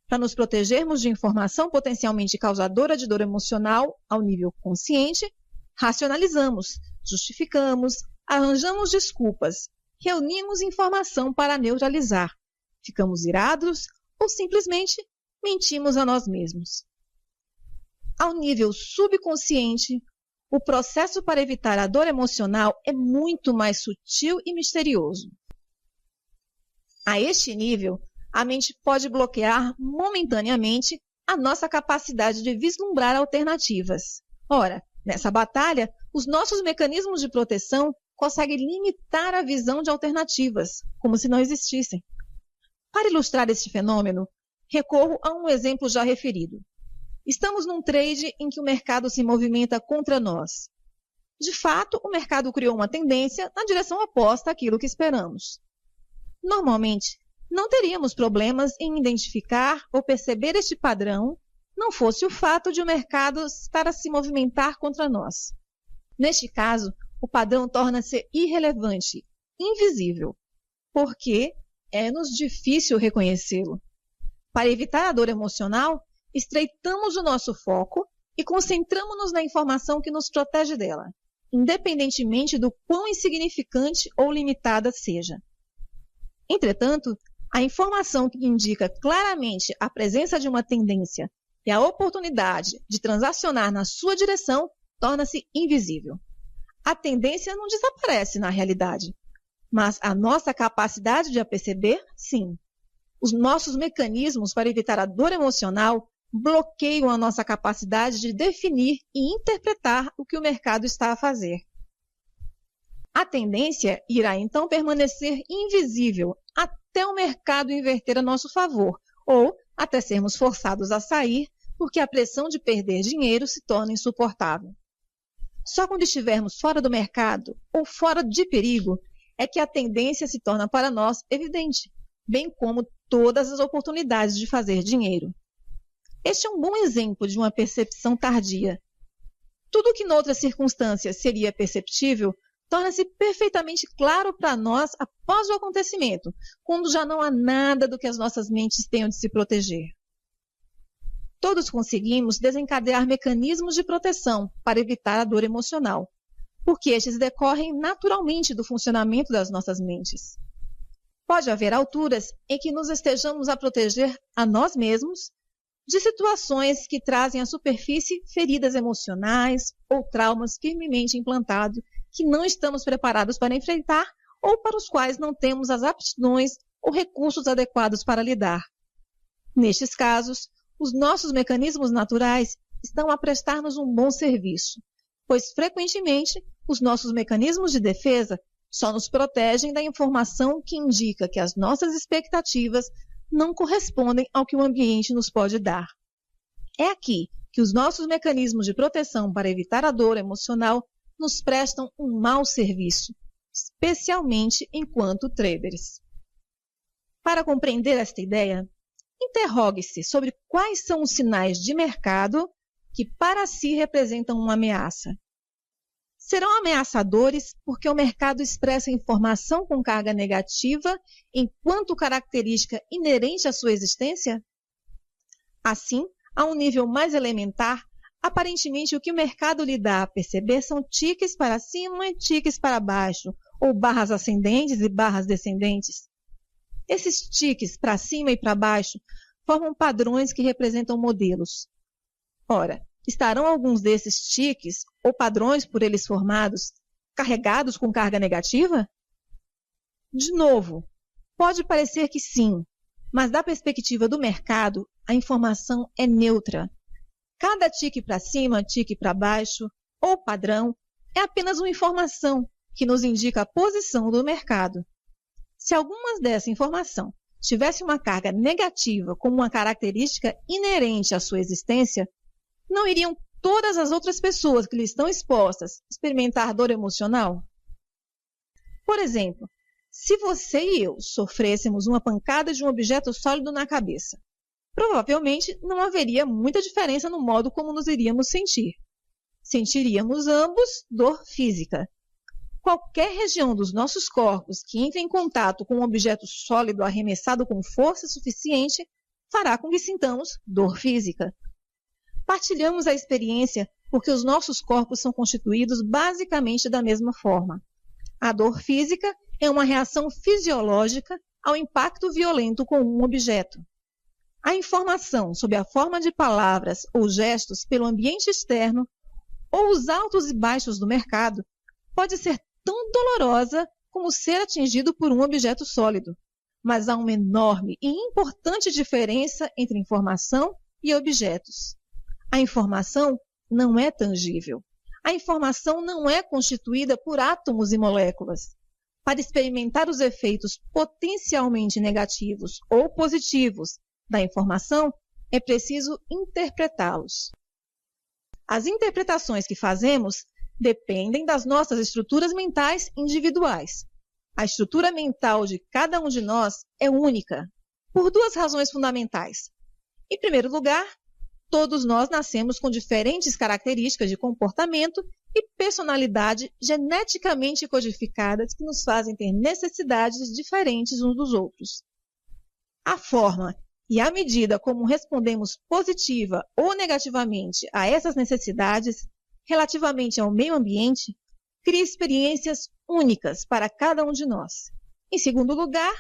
Para nos protegermos de informação potencialmente causadora de dor emocional ao nível consciente, racionalizamos, justificamos, arranjamos desculpas, reunimos informação para neutralizar, ficamos irados ou simplesmente mentimos a nós mesmos. Ao nível subconsciente, o processo para evitar a dor emocional é muito mais sutil e misterioso. A este nível, a mente pode bloquear momentaneamente a nossa capacidade de vislumbrar alternativas. Ora, nessa batalha, os nossos mecanismos de proteção conseguem limitar a visão de alternativas, como se não existissem. Para ilustrar este fenômeno, recorro a um exemplo já referido. Estamos num trade em que o mercado se movimenta contra nós. De fato, o mercado criou uma tendência na direção oposta àquilo que esperamos. Normalmente, não teríamos problemas em identificar ou perceber este padrão, não fosse o fato de o mercado estar a se movimentar contra nós. Neste caso, o padrão torna-se irrelevante, invisível, porque é-nos difícil reconhecê-lo. Para evitar a dor emocional, estreitamos o nosso foco e concentramos-nos na informação que nos protege dela, independentemente do quão insignificante ou limitada seja. Entretanto, a informação que indica claramente a presença de uma tendência e a oportunidade de transacionar na sua direção torna-se invisível. A tendência não desaparece na realidade, mas a nossa capacidade de a perceber, sim. Os nossos mecanismos para evitar a dor emocional bloqueiam a nossa capacidade de definir e interpretar o que o mercado está a fazer. A tendência irá então permanecer invisível até o mercado inverter a nosso favor, ou até sermos forçados a sair porque a pressão de perder dinheiro se torna insuportável. Só quando estivermos fora do mercado ou fora de perigo é que a tendência se torna para nós evidente, bem como todas as oportunidades de fazer dinheiro. Este é um bom exemplo de uma percepção tardia. Tudo que noutras circunstâncias seria perceptível torna-se perfeitamente claro para nós após o acontecimento, quando já não há nada do que as nossas mentes tenham de se proteger. Todos conseguimos desencadear mecanismos de proteção para evitar a dor emocional, porque estes decorrem naturalmente do funcionamento das nossas mentes. Pode haver alturas em que nos estejamos a proteger a nós mesmos de situações que trazem à superfície feridas emocionais ou traumas firmemente implantados que não estamos preparados para enfrentar ou para os quais não temos as aptidões ou recursos adequados para lidar. Nestes casos, os nossos mecanismos naturais estão a prestar-nos um bom serviço, pois frequentemente os nossos mecanismos de defesa só nos protegem da informação que indica que as nossas expectativas não correspondem ao que o ambiente nos pode dar. É aqui que os nossos mecanismos de proteção para evitar a dor emocional nos prestam um mau serviço, especialmente enquanto traders. Para compreender esta ideia, interrogue-se sobre quais são os sinais de mercado que para si representam uma ameaça. Serão ameaçadores porque o mercado expressa informação com carga negativa enquanto característica inerente à sua existência? Assim, a um nível mais elementar, aparentemente o que o mercado lhe dá a perceber são tiques para cima e tiques para baixo, ou barras ascendentes e barras descendentes. Esses tiques para cima e para baixo formam padrões que representam modelos. Ora, estarão alguns desses tiques, ou padrões por eles formados, carregados com carga negativa? De novo, pode parecer que sim, mas da perspectiva do mercado, a informação é neutra. Cada tique para cima, tique para baixo, ou padrão, é apenas uma informação que nos indica a posição do mercado. Se algumas dessa informação tivesse uma carga negativa como uma característica inerente à sua existência, não iriam todas as outras pessoas que lhe estão expostas experimentar dor emocional? Por exemplo, se você e eu sofrêssemos uma pancada de um objeto sólido na cabeça, provavelmente não haveria muita diferença no modo como nos iríamos sentir. Sentiríamos ambos dor física. Qualquer região dos nossos corpos que entre em contato com um objeto sólido arremessado com força suficiente fará com que sintamos dor física. Partilhamos a experiência porque os nossos corpos são constituídos basicamente da mesma forma. A dor física é uma reação fisiológica ao impacto violento com um objeto. A informação sob a forma de palavras ou gestos pelo ambiente externo ou os altos e baixos do mercado pode ser tão dolorosa como ser atingido por um objeto sólido, mas há uma enorme e importante diferença entre informação e objetos. A informação não é tangível. A informação não é constituída por átomos e moléculas. Para experimentar os efeitos potencialmente negativos ou positivos da informação, é preciso interpretá-los. As interpretações que fazemos dependem das nossas estruturas mentais individuais. A estrutura mental de cada um de nós é única, por duas razões fundamentais. Em primeiro lugar, todos nós nascemos com diferentes características de comportamento e personalidade geneticamente codificadas que nos fazem ter necessidades diferentes uns dos outros. A forma e a medida como respondemos positiva ou negativamente a essas necessidades relativamente ao meio ambiente cria experiências únicas para cada um de nós. Em segundo lugar,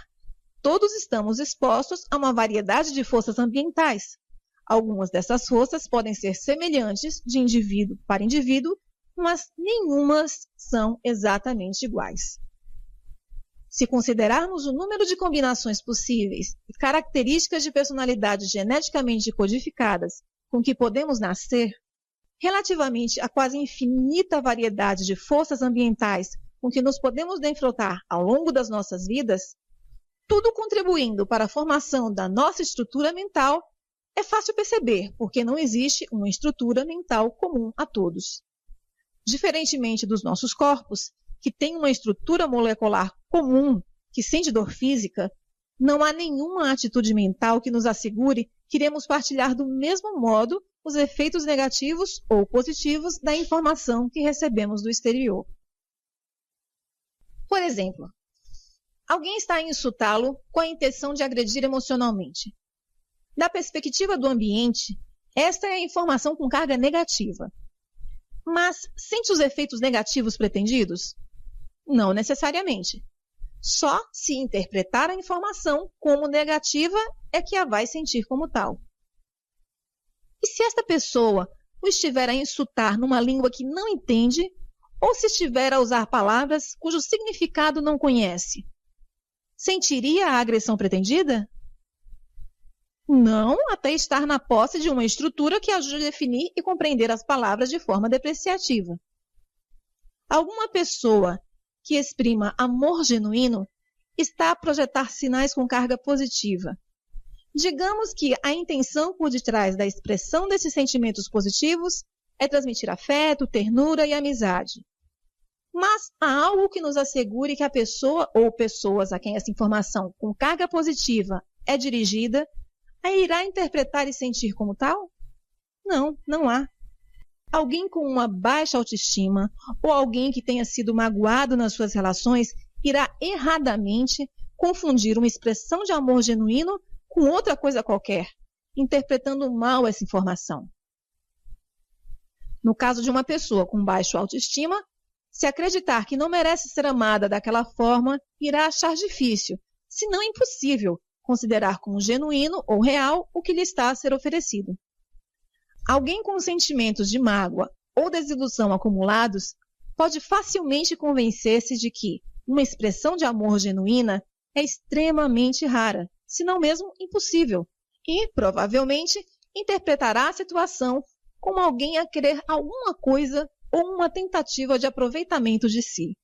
todos estamos expostos a uma variedade de forças ambientais. Algumas dessas forças podem ser semelhantes de indivíduo para indivíduo, mas nenhumas são exatamente iguais. Se considerarmos o número de combinações possíveis e características de personalidade geneticamente codificadas com que podemos nascer, relativamente à quase infinita variedade de forças ambientais com que nos podemos defrontar ao longo das nossas vidas, tudo contribuindo para a formação da nossa estrutura mental, é fácil perceber porque não existe uma estrutura mental comum a todos. Diferentemente dos nossos corpos, que têm uma estrutura molecular comum que sente dor física, não há nenhuma atitude mental que nos assegure que iremos partilhar do mesmo modo os efeitos negativos ou positivos da informação que recebemos do exterior. Por exemplo, alguém está a insultá-lo com a intenção de agredir emocionalmente. Da perspectiva do ambiente, esta é a informação com carga negativa. Mas sente os efeitos negativos pretendidos? Não necessariamente. Só se interpretar a informação como negativa é que a vai sentir como tal. E se esta pessoa o estiver a insultar numa língua que não entende, ou se estiver a usar palavras cujo significado não conhece, sentiria a agressão pretendida? Não, até estar na posse de uma estrutura que ajude a definir e compreender as palavras de forma depreciativa. Alguma pessoa que exprima amor genuíno está a projetar sinais com carga positiva. Digamos que a intenção por detrás da expressão desses sentimentos positivos é transmitir afeto, ternura e amizade. Mas há algo que nos assegure que a pessoa ou pessoas a quem essa informação com carga positiva é dirigida a irá interpretar e sentir como tal? Não, não há. Alguém com uma baixa autoestima ou alguém que tenha sido magoado nas suas relações irá erradamente confundir uma expressão de amor genuíno com outra coisa qualquer, interpretando mal essa informação. No caso de uma pessoa com baixa autoestima, se acreditar que não merece ser amada daquela forma, irá achar difícil, se não impossível, considerar como genuíno ou real o que lhe está a ser oferecido. Alguém com sentimentos de mágoa ou desilusão acumulados pode facilmente convencer-se de que uma expressão de amor genuína é extremamente rara, se não mesmo impossível, e, provavelmente, interpretará a situação como alguém a querer alguma coisa ou uma tentativa de aproveitamento de si.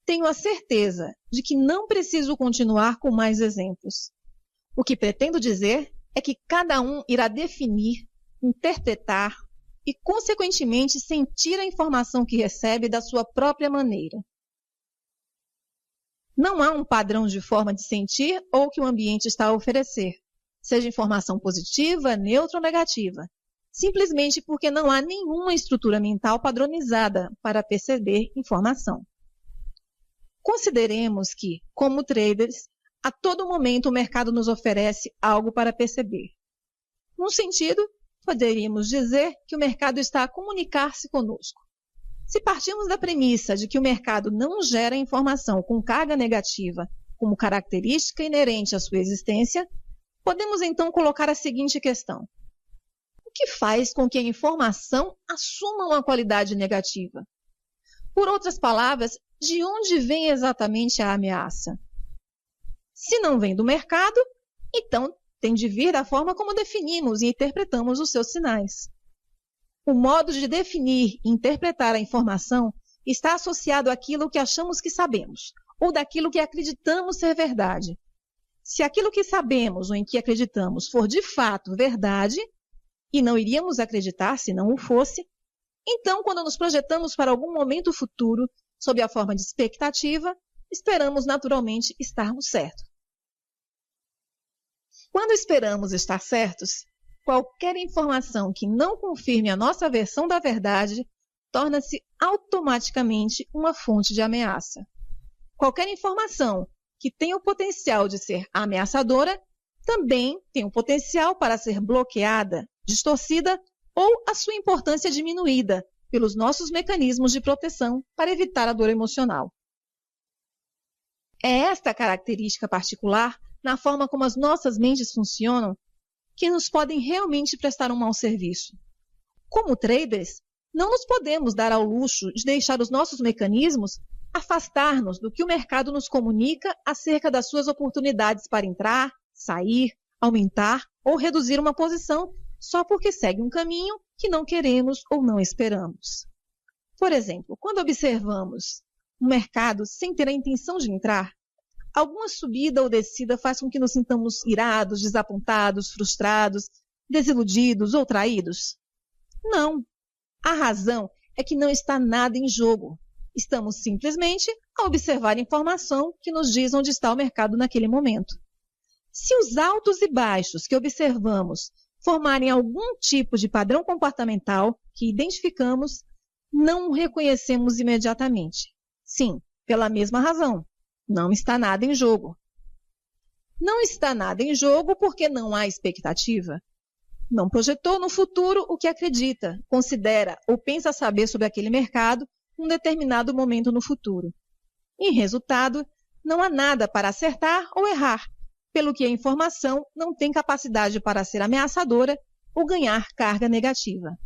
Tenho a certeza de que não preciso continuar com mais exemplos. O que pretendo dizer é que cada um irá definir, interpretar e, consequentemente, sentir a informação que recebe da sua própria maneira. Não há um padrão de forma de sentir ou que o ambiente está a oferecer, seja informação positiva, neutra ou negativa, simplesmente porque não há nenhuma estrutura mental padronizada para perceber informação. Consideremos que, como traders, a todo momento o mercado nos oferece algo para perceber. Num sentido, poderíamos dizer que o mercado está a comunicar-se conosco. Se partirmos da premissa de que o mercado não gera informação com carga negativa como característica inerente à sua existência, podemos então colocar a seguinte questão: o que faz com que a informação assuma uma qualidade negativa? Por outras palavras, de onde vem exatamente a ameaça? Se não vem do mercado, então tem de vir da forma como definimos e interpretamos os seus sinais. O modo de definir e interpretar a informação está associado àquilo que achamos que sabemos, ou daquilo que acreditamos ser verdade. Se aquilo que sabemos ou em que acreditamos for de fato verdade, e não iríamos acreditar se não o fosse, então, quando nos projetamos para algum momento futuro, sob a forma de expectativa, esperamos naturalmente estarmos certos. Quando esperamos estar certos, qualquer informação que não confirme a nossa versão da verdade torna-se automaticamente uma fonte de ameaça. Qualquer informação que tenha o potencial de ser ameaçadora também tem o potencial para ser bloqueada, distorcida ou a sua importância diminuída pelos nossos mecanismos de proteção para evitar a dor emocional. É esta característica particular na forma como as nossas mentes funcionam que nos podem realmente prestar um mau serviço. Como traders, não nos podemos dar ao luxo de deixar os nossos mecanismos afastar-nos do que o mercado nos comunica acerca das suas oportunidades para entrar, sair, aumentar ou reduzir uma posição só porque segue um caminho que não queremos ou não esperamos. Por exemplo, quando observamos um mercado sem ter a intenção de entrar, alguma subida ou descida faz com que nos sintamos irados, desapontados, frustrados, desiludidos ou traídos? Não. A razão é que não está nada em jogo. Estamos simplesmente a observar a informação que nos diz onde está o mercado naquele momento. Se os altos e baixos que observamos formarem algum tipo de padrão comportamental que identificamos, não o reconhecemos imediatamente. Sim, pela mesma razão. Não está nada em jogo. Não está nada em jogo porque não há expectativa. Não projetou no futuro o que acredita, considera ou pensa saber sobre aquele mercado em um determinado momento no futuro. Em resultado, não há nada para acertar ou errar, pelo que a informação não tem capacidade para ser ameaçadora ou ganhar carga negativa.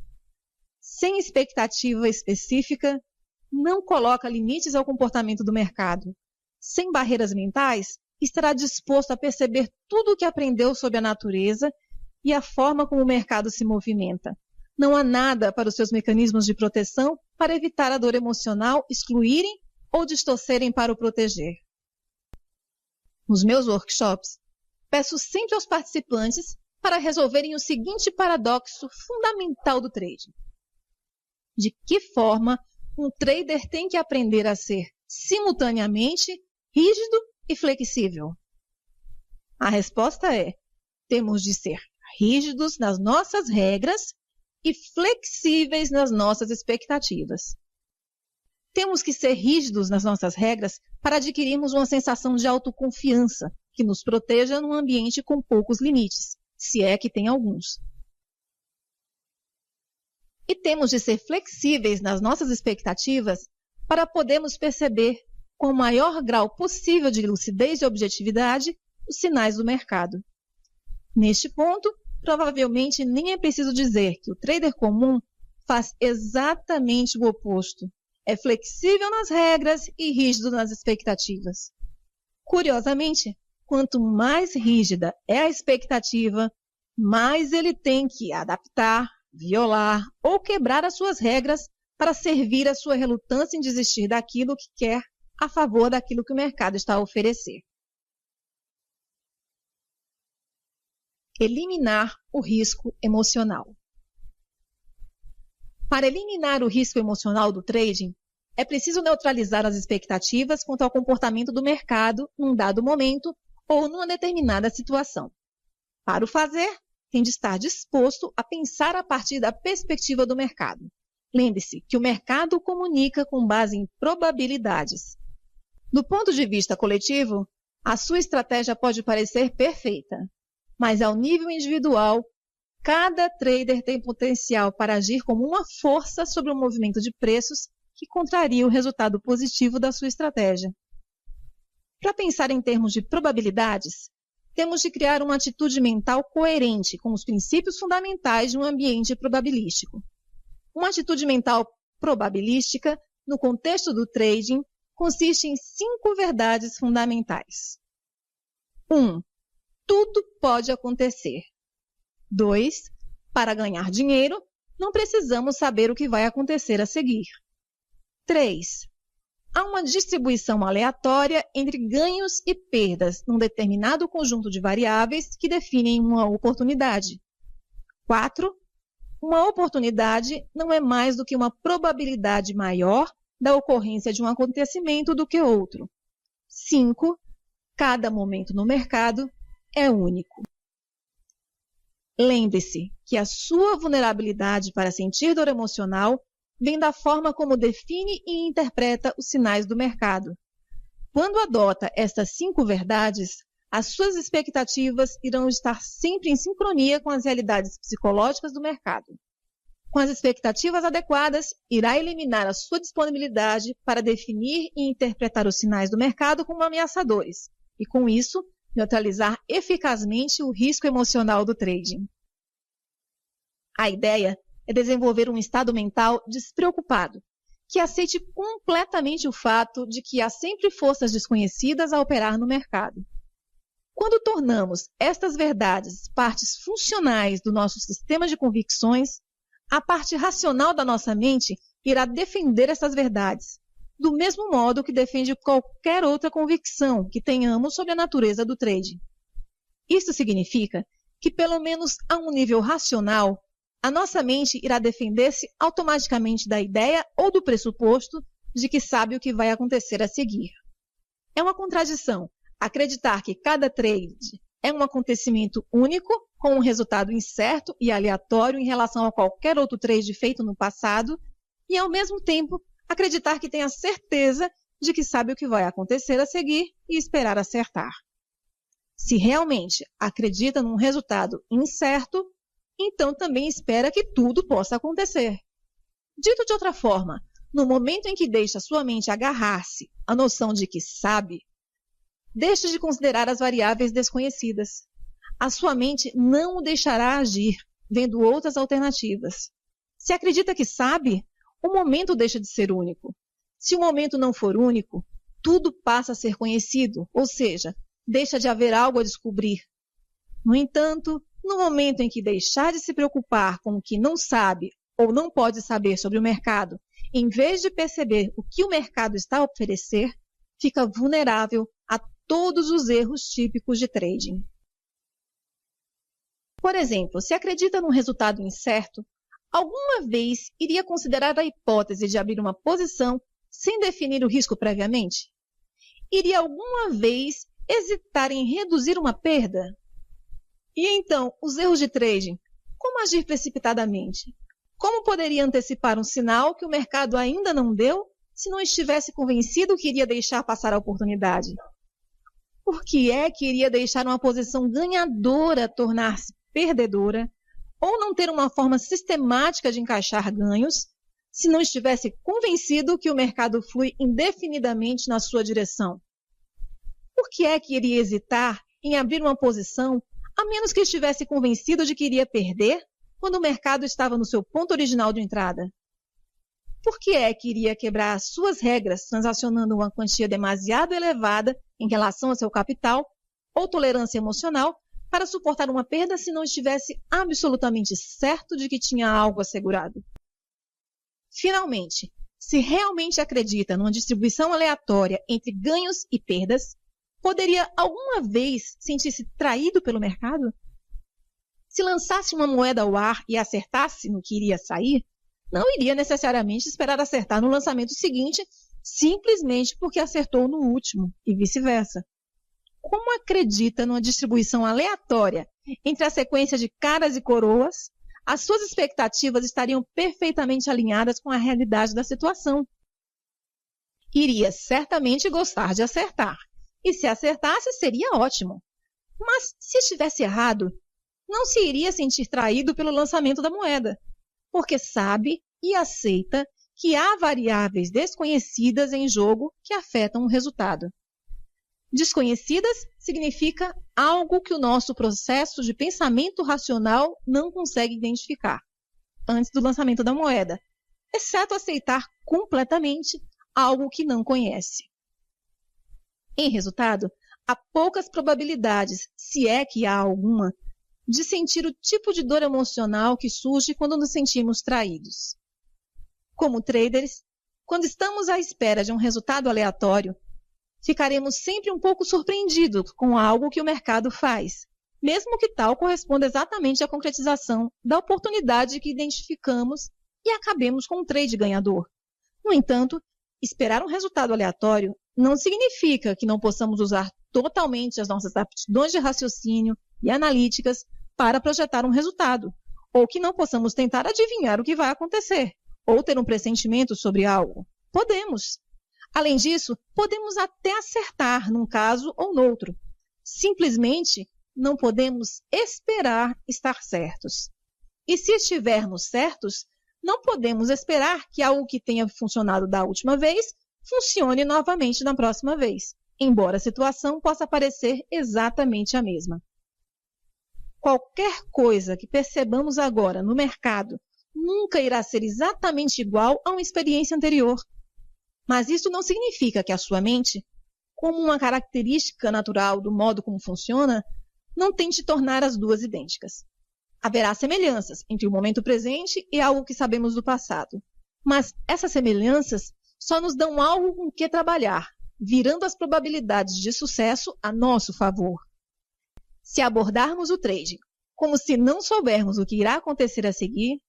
Sem expectativa específica, não coloca limites ao comportamento do mercado. Sem barreiras mentais, estará disposto a perceber tudo o que aprendeu sobre a natureza e a forma como o mercado se movimenta, Não há nada para os seus mecanismos de proteção para evitar a dor emocional excluírem ou distorcerem para o proteger. Nos meus workshops, peço sempre aos participantes para resolverem o seguinte paradoxo fundamental do trading. De que forma um trader tem que aprender a ser simultaneamente rígido e flexível? A resposta é: temos de ser rígidos nas nossas regras e flexíveis nas nossas expectativas. Temos que ser rígidos nas nossas regras para adquirirmos uma sensação de autoconfiança que nos proteja num ambiente com poucos limites, se é que tem alguns. E temos de ser flexíveis nas nossas expectativas para podermos perceber, com o maior grau possível de lucidez e objetividade, os sinais do mercado. Neste ponto, provavelmente nem é preciso dizer que o trader comum faz exatamente o oposto. É flexível nas regras e rígido nas expectativas. Curiosamente, quanto mais rígida é a expectativa, mais ele tem que adaptar, violar ou quebrar as suas regras para servir a sua relutância em desistir daquilo que quer a favor daquilo que o mercado está a oferecer. Eliminar o risco emocional. Para eliminar o risco emocional do trading, é preciso neutralizar as expectativas quanto ao comportamento do mercado num dado momento ou numa determinada situação. Para o fazer, tem de estar disposto a pensar a partir da perspectiva do mercado. Lembre-se que o mercado comunica com base em probabilidades. Do ponto de vista coletivo, a sua estratégia pode parecer perfeita, mas ao nível individual, cada trader tem potencial para agir como uma força sobre o movimento de preços que contraria o resultado positivo da sua estratégia. Para pensar em termos de probabilidades, temos de criar uma atitude mental coerente com os princípios fundamentais de um ambiente probabilístico. Uma atitude mental probabilística, no contexto do trading, consiste em 5 verdades fundamentais. 1. Tudo pode acontecer. 2. Para ganhar dinheiro, não precisamos saber o que vai acontecer a seguir. 3. Há uma distribuição aleatória entre ganhos e perdas num determinado conjunto de variáveis que definem uma oportunidade. 4. Uma oportunidade não é mais do que uma probabilidade maior da ocorrência de um acontecimento do que outro. 5. Cada momento no mercado é único. Lembre-se que a sua vulnerabilidade para sentir dor emocional vem da forma como define e interpreta os sinais do mercado. Quando adota estas 5 verdades, as suas expectativas irão estar sempre em sincronia com as realidades psicológicas do mercado. Com as expectativas adequadas, irá eliminar a sua disponibilidade para definir e interpretar os sinais do mercado como ameaçadores, e com isso, neutralizar eficazmente o risco emocional do trading. A ideia é desenvolver um estado mental despreocupado, que aceite completamente o fato de que há sempre forças desconhecidas a operar no mercado. Quando tornamos estas verdades partes funcionais do nosso sistema de convicções, a parte racional da nossa mente irá defender essas verdades, do mesmo modo que defende qualquer outra convicção que tenhamos sobre a natureza do trading. Isso significa que, pelo menos a um nível racional, a nossa mente irá defender-se automaticamente da ideia ou do pressuposto de que sabe o que vai acontecer a seguir. É uma contradição acreditar que cada trade é um acontecimento único, com um resultado incerto e aleatório em relação a qualquer outro trade feito no passado, e ao mesmo tempo acreditar que tem a certeza de que sabe o que vai acontecer a seguir e esperar acertar. Se realmente acredita num resultado incerto, então também espera que tudo possa acontecer. Dito de outra forma, no momento em que deixa sua mente agarrar-se à noção de que sabe, deixe de considerar as variáveis desconhecidas. A sua mente não o deixará agir, vendo outras alternativas. Se acredita que sabe, o momento deixa de ser único. Se o momento não for único, tudo passa a ser conhecido, ou seja, deixa de haver algo a descobrir. No entanto, No momento em que deixar de se preocupar com o que não sabe ou não pode saber sobre o mercado, em vez de perceber o que o mercado está a oferecer, fica vulnerável a todos os erros típicos de trading. Por exemplo, se acredita num resultado incerto, alguma vez iria considerar a hipótese de abrir uma posição sem definir o risco previamente? Iria alguma vez hesitar em reduzir uma perda? E então, os erros de trading, como agir precipitadamente? Como poderia antecipar um sinal que o mercado ainda não deu se não estivesse convencido que iria deixar passar a oportunidade? Por que é que iria deixar uma posição ganhadora tornar-se perdedora ou não ter uma forma sistemática de encaixar ganhos se não estivesse convencido que o mercado flui indefinidamente na sua direção? Por que é que iria hesitar em abrir uma posição a menos que estivesse convencido de que iria perder quando o mercado estava no seu ponto original de entrada? Por que é que iria quebrar as suas regras transacionando uma quantia demasiado elevada em relação ao seu capital ou tolerância emocional para suportar uma perda se não estivesse absolutamente certo de que tinha algo assegurado? Finalmente, se realmente acredita numa distribuição aleatória entre ganhos e perdas, poderia alguma vez sentir-se traído pelo mercado? Se lançasse uma moeda ao ar e acertasse no que iria sair, não iria necessariamente esperar acertar no lançamento seguinte, simplesmente porque acertou no último, e vice-versa. Como acredita numa distribuição aleatória entre a sequência de caras e coroas, as suas expectativas estariam perfeitamente alinhadas com a realidade da situação. Iria certamente gostar de acertar, e se acertasse seria ótimo. Mas se estivesse errado, não se iria sentir traído pelo lançamento da moeda, porque sabe e aceita que há variáveis desconhecidas em jogo que afetam o resultado. Desconhecidas significa algo que o nosso processo de pensamento racional não consegue identificar antes do lançamento da moeda, exceto aceitar completamente algo que não conhece. Em resultado, há poucas probabilidades, se é que há alguma, de sentir o tipo de dor emocional que surge quando nos sentimos traídos. Como traders, quando estamos à espera de um resultado aleatório, ficaremos sempre um pouco surpreendidos com algo que o mercado faz, mesmo que tal corresponda exatamente à concretização da oportunidade que identificamos e acabemos com um trade ganhador. No entanto, esperar um resultado aleatório não significa que não possamos usar totalmente as nossas aptidões de raciocínio e analíticas para projetar um resultado, ou que não possamos tentar adivinhar o que vai acontecer, ou ter um pressentimento sobre algo. Podemos. Além disso, podemos até acertar num caso ou noutro. Simplesmente não podemos esperar estar certos. E se estivermos certos, não podemos esperar que algo que tenha funcionado da última vez funcione novamente na próxima vez, embora a situação possa parecer exatamente a mesma. Qualquer coisa que percebamos agora no mercado nunca irá ser exatamente igual a uma experiência anterior. Mas isso não significa que a sua mente, como uma característica natural do modo como funciona, não tente tornar as duas idênticas. Haverá semelhanças entre o momento presente e algo que sabemos do passado. Mas essas semelhanças só nos dão algo com que trabalhar, virando as probabilidades de sucesso a nosso favor. Se abordarmos o trading como se não soubermos o que irá acontecer a seguir,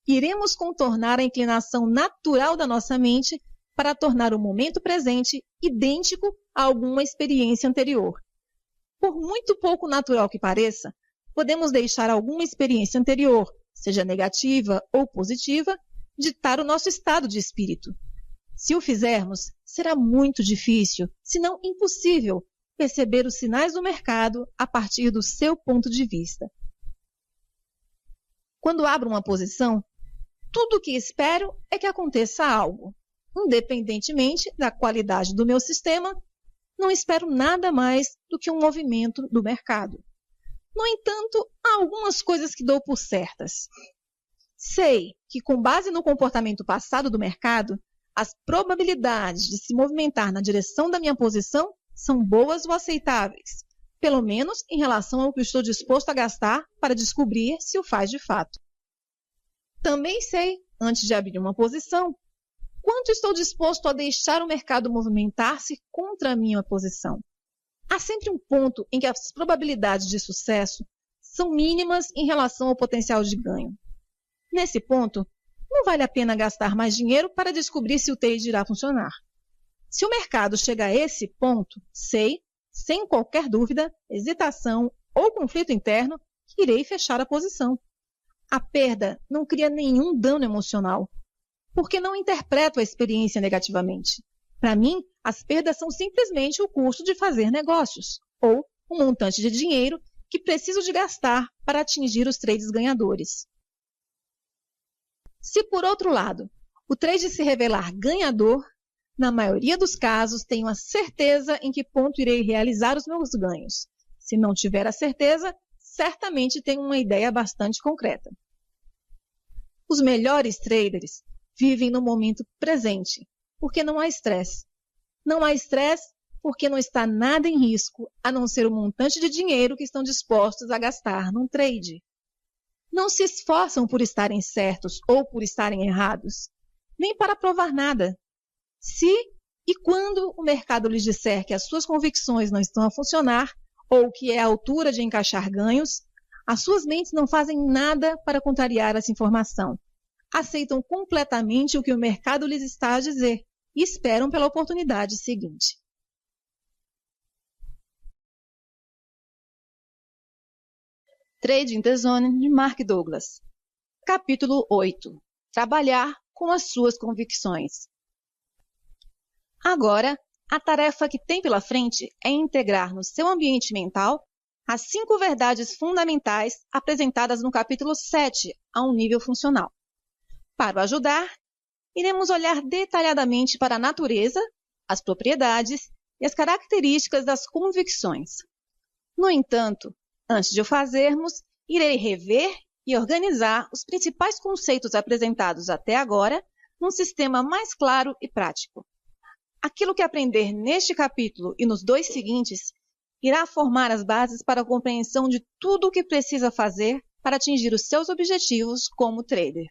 iremos contornar a inclinação natural da nossa mente para tornar o momento presente idêntico a alguma experiência anterior. Por muito pouco natural que pareça, podemos deixar alguma experiência anterior, seja negativa ou positiva, ditar o nosso estado de espírito. Se o fizermos, será muito difícil, se não impossível, perceber os sinais do mercado a partir do seu ponto de vista. Quando abro uma posição, tudo o que espero é que aconteça algo. Independentemente da qualidade do meu sistema, não espero nada mais do que um movimento do mercado. No entanto, há algumas coisas que dou por certas. Sei que, com base no comportamento passado do mercado, as probabilidades de se movimentar na direção da minha posição são boas ou aceitáveis, pelo menos em relação ao que estou disposto a gastar para descobrir se o faz de fato. Também sei, antes de abrir uma posição, quanto estou disposto a deixar o mercado movimentar-se contra a minha posição. Há sempre um ponto em que as probabilidades de sucesso são mínimas em relação ao potencial de ganho. Nesse ponto, não vale a pena gastar mais dinheiro para descobrir se o trade irá funcionar. Se o mercado chega a esse ponto, sei, sem qualquer dúvida, hesitação ou conflito interno, que irei fechar a posição. A perda não cria nenhum dano emocional, porque não interpreto a experiência negativamente. Para mim, as perdas são simplesmente o custo de fazer negócios, ou um montante de dinheiro que preciso de gastar para atingir os trades ganhadores. Se, por outro lado, o trade se revelar ganhador, na maioria dos casos tenho a certeza em que ponto irei realizar os meus ganhos. Se não tiver a certeza, certamente tenho uma ideia bastante concreta. Os melhores traders vivem no momento presente, porque não há estresse. Não há estresse porque não está nada em risco, a não ser o montante de dinheiro que estão dispostos a gastar num trade. Não se esforçam por estarem certos ou por estarem errados, nem para provar nada. Se e quando o mercado lhes disser que as suas convicções não estão a funcionar ou que é a altura de encaixar ganhos, as suas mentes não fazem nada para contrariar essa informação. Aceitam completamente o que o mercado lhes está a dizer e esperam pela oportunidade seguinte. Trading the Zone, de Mark Douglas. Capítulo 8. Trabalhar com as suas convicções. Agora, a tarefa que tem pela frente é integrar no seu ambiente mental as 5 verdades fundamentais apresentadas no capítulo 7 a um nível funcional. Para o ajudar, iremos olhar detalhadamente para a natureza, as propriedades e as características das convicções. No entanto, antes de o fazermos, irei rever e organizar os principais conceitos apresentados até agora num sistema mais claro e prático. Aquilo que aprender neste capítulo e nos 2 seguintes irá formar as bases para a compreensão de tudo o que precisa fazer para atingir os seus objetivos como trader.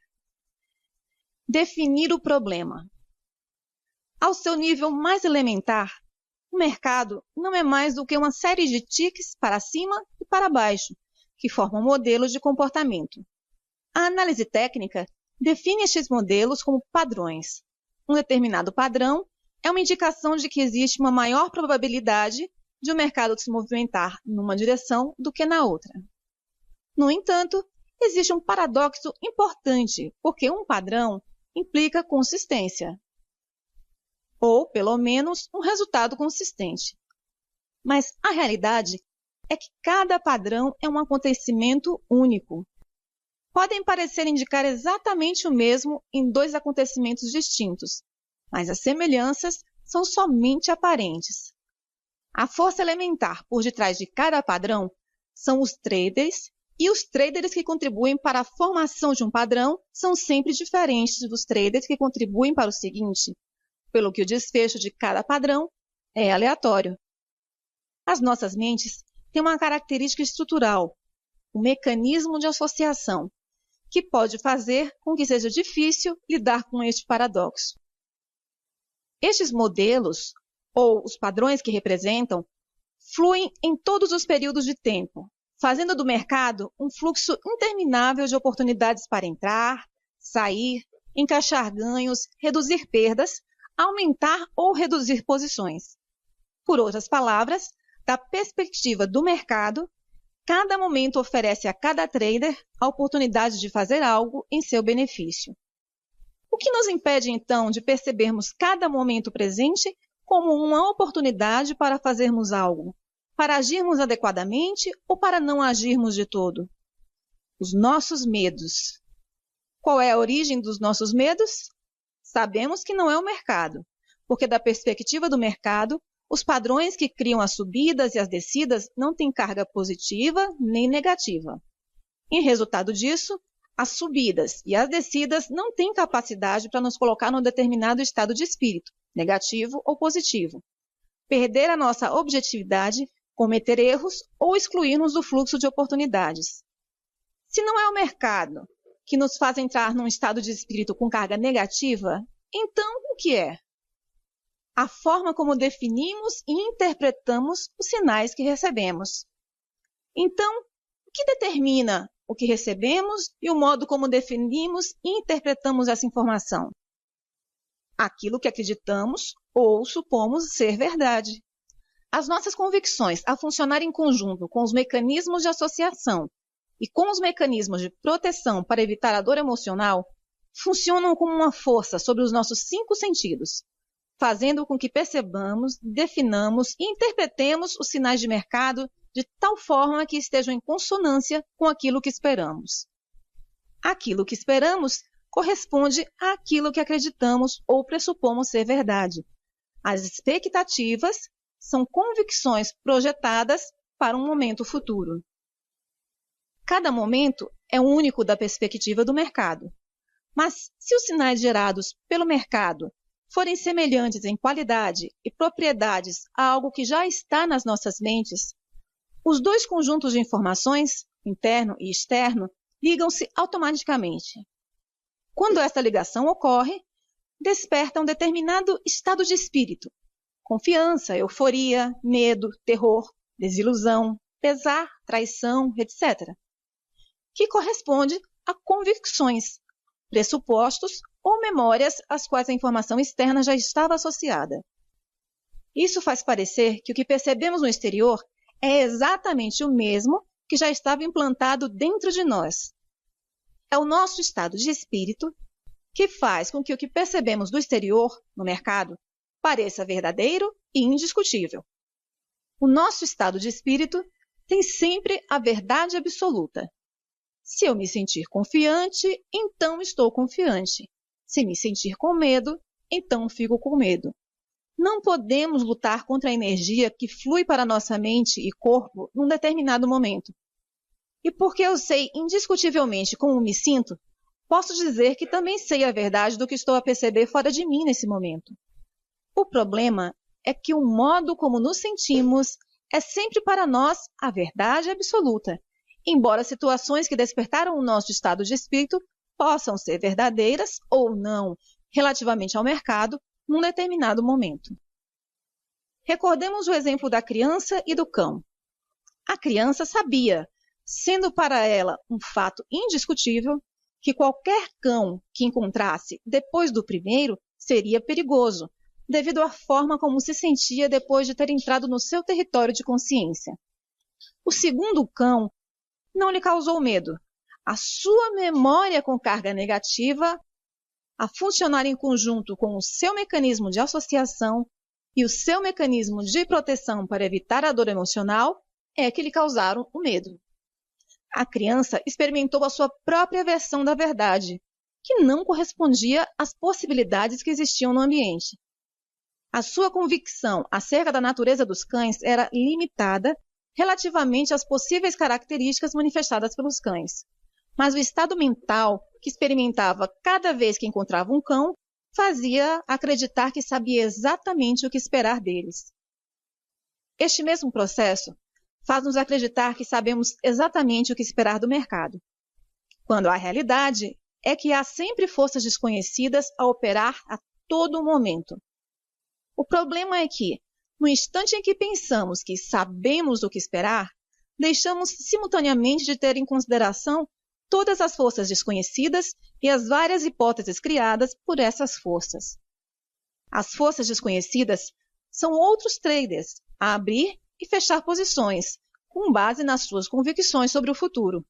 Definir o problema. Ao seu nível mais elementar, o mercado não é mais do que uma série de ticks para cima e para baixo, que formam modelos de comportamento. A análise técnica define estes modelos como padrões. Um determinado padrão é uma indicação de que existe uma maior probabilidade de o mercado se movimentar numa direção do que na outra. No entanto, existe um paradoxo importante, porque um padrão implica consistência, ou, pelo menos, um resultado consistente. Mas a realidade é que cada padrão é um acontecimento único. Podem parecer indicar exatamente o mesmo em 2 acontecimentos distintos, mas as semelhanças são somente aparentes. A força elementar por detrás de cada padrão são os traders, e os traders que contribuem para a formação de um padrão são sempre diferentes dos traders que contribuem para o seguinte, pelo que o desfecho de cada padrão é aleatório. As nossas mentes têm uma característica estrutural, um mecanismo de associação, que pode fazer com que seja difícil lidar com este paradoxo. Estes modelos, ou os padrões que representam, fluem em todos os períodos de tempo, fazendo do mercado um fluxo interminável de oportunidades para entrar, sair, encaixar ganhos, reduzir perdas, aumentar ou reduzir posições. Por outras palavras, da perspectiva do mercado, cada momento oferece a cada trader a oportunidade de fazer algo em seu benefício. O que nos impede, então, de percebermos cada momento presente como uma oportunidade para fazermos algo, para agirmos adequadamente ou para não agirmos de todo? Os nossos medos. Qual é a origem dos nossos medos? Sabemos que não é o mercado, porque da perspectiva do mercado, os padrões que criam as subidas e as descidas não têm carga positiva nem negativa. Em resultado disso, as subidas e as descidas não têm capacidade para nos colocar num determinado estado de espírito, negativo ou positivo. Perder a nossa objetividade cometer erros ou excluir-nos do fluxo de oportunidades. Se não é o mercado que nos faz entrar num estado de espírito com carga negativa, então o que é? A forma como definimos e interpretamos os sinais que recebemos. Então, o que determina o que recebemos e o modo como definimos e interpretamos essa informação? Aquilo que acreditamos ou supomos ser verdade. As nossas convicções, a funcionar em conjunto com os mecanismos de associação e com os mecanismos de proteção para evitar a dor emocional, funcionam como uma força sobre os nossos 5 sentidos, fazendo com que percebamos, definamos e interpretemos os sinais de mercado de tal forma que estejam em consonância com aquilo que esperamos. Aquilo que esperamos corresponde àquilo que acreditamos ou pressupomos ser verdade. As expectativas são convicções projetadas para um momento futuro. Cada momento é único da perspectiva do mercado. Mas se os sinais gerados pelo mercado forem semelhantes em qualidade e propriedades a algo que já está nas nossas mentes, os 2 conjuntos de informações, interno e externo, ligam-se automaticamente. Quando esta ligação ocorre, desperta um determinado estado de espírito, confiança, euforia, medo, terror, desilusão, pesar, traição, etc., que corresponde a convicções, pressupostos ou memórias às quais a informação externa já estava associada. Isso faz parecer que o que percebemos no exterior é exatamente o mesmo que já estava implantado dentro de nós. É o nosso estado de espírito que faz com que o que percebemos do exterior, no mercado, pareça verdadeiro e indiscutível. O nosso estado de espírito tem sempre a verdade absoluta. Se eu me sentir confiante, então estou confiante. Se me sentir com medo, então fico com medo. Não podemos lutar contra a energia que flui para nossa mente e corpo num determinado momento. E porque eu sei indiscutivelmente como me sinto, posso dizer que também sei a verdade do que estou a perceber fora de mim nesse momento. O problema é que o modo como nos sentimos é sempre para nós a verdade absoluta, embora situações que despertaram o nosso estado de espírito possam ser verdadeiras ou não, relativamente ao mercado, num determinado momento. Recordemos o exemplo da criança e do cão. A criança sabia, sendo para ela um fato indiscutível, que qualquer cão que encontrasse depois do primeiro seria perigoso, devido à forma como se sentia depois de ter entrado no seu território de consciência. O segundo cão não lhe causou medo. A sua memória com carga negativa, a funcionar em conjunto com o seu mecanismo de associação e o seu mecanismo de proteção para evitar a dor emocional, é que lhe causaram o medo. A criança experimentou a sua própria versão da verdade, que não correspondia às possibilidades que existiam no ambiente. A sua convicção acerca da natureza dos cães era limitada relativamente às possíveis características manifestadas pelos cães. Mas o estado mental que experimentava cada vez que encontrava um cão fazia acreditar que sabia exatamente o que esperar deles. Este mesmo processo faz-nos acreditar que sabemos exatamente o que esperar do mercado, quando a realidade é que há sempre forças desconhecidas a operar a todo momento. O problema é que, no instante em que pensamos que sabemos o que esperar, deixamos simultaneamente de ter em consideração todas as forças desconhecidas e as várias hipóteses criadas por essas forças. As forças desconhecidas são outros traders a abrir e fechar posições, com base nas suas convicções sobre o futuro.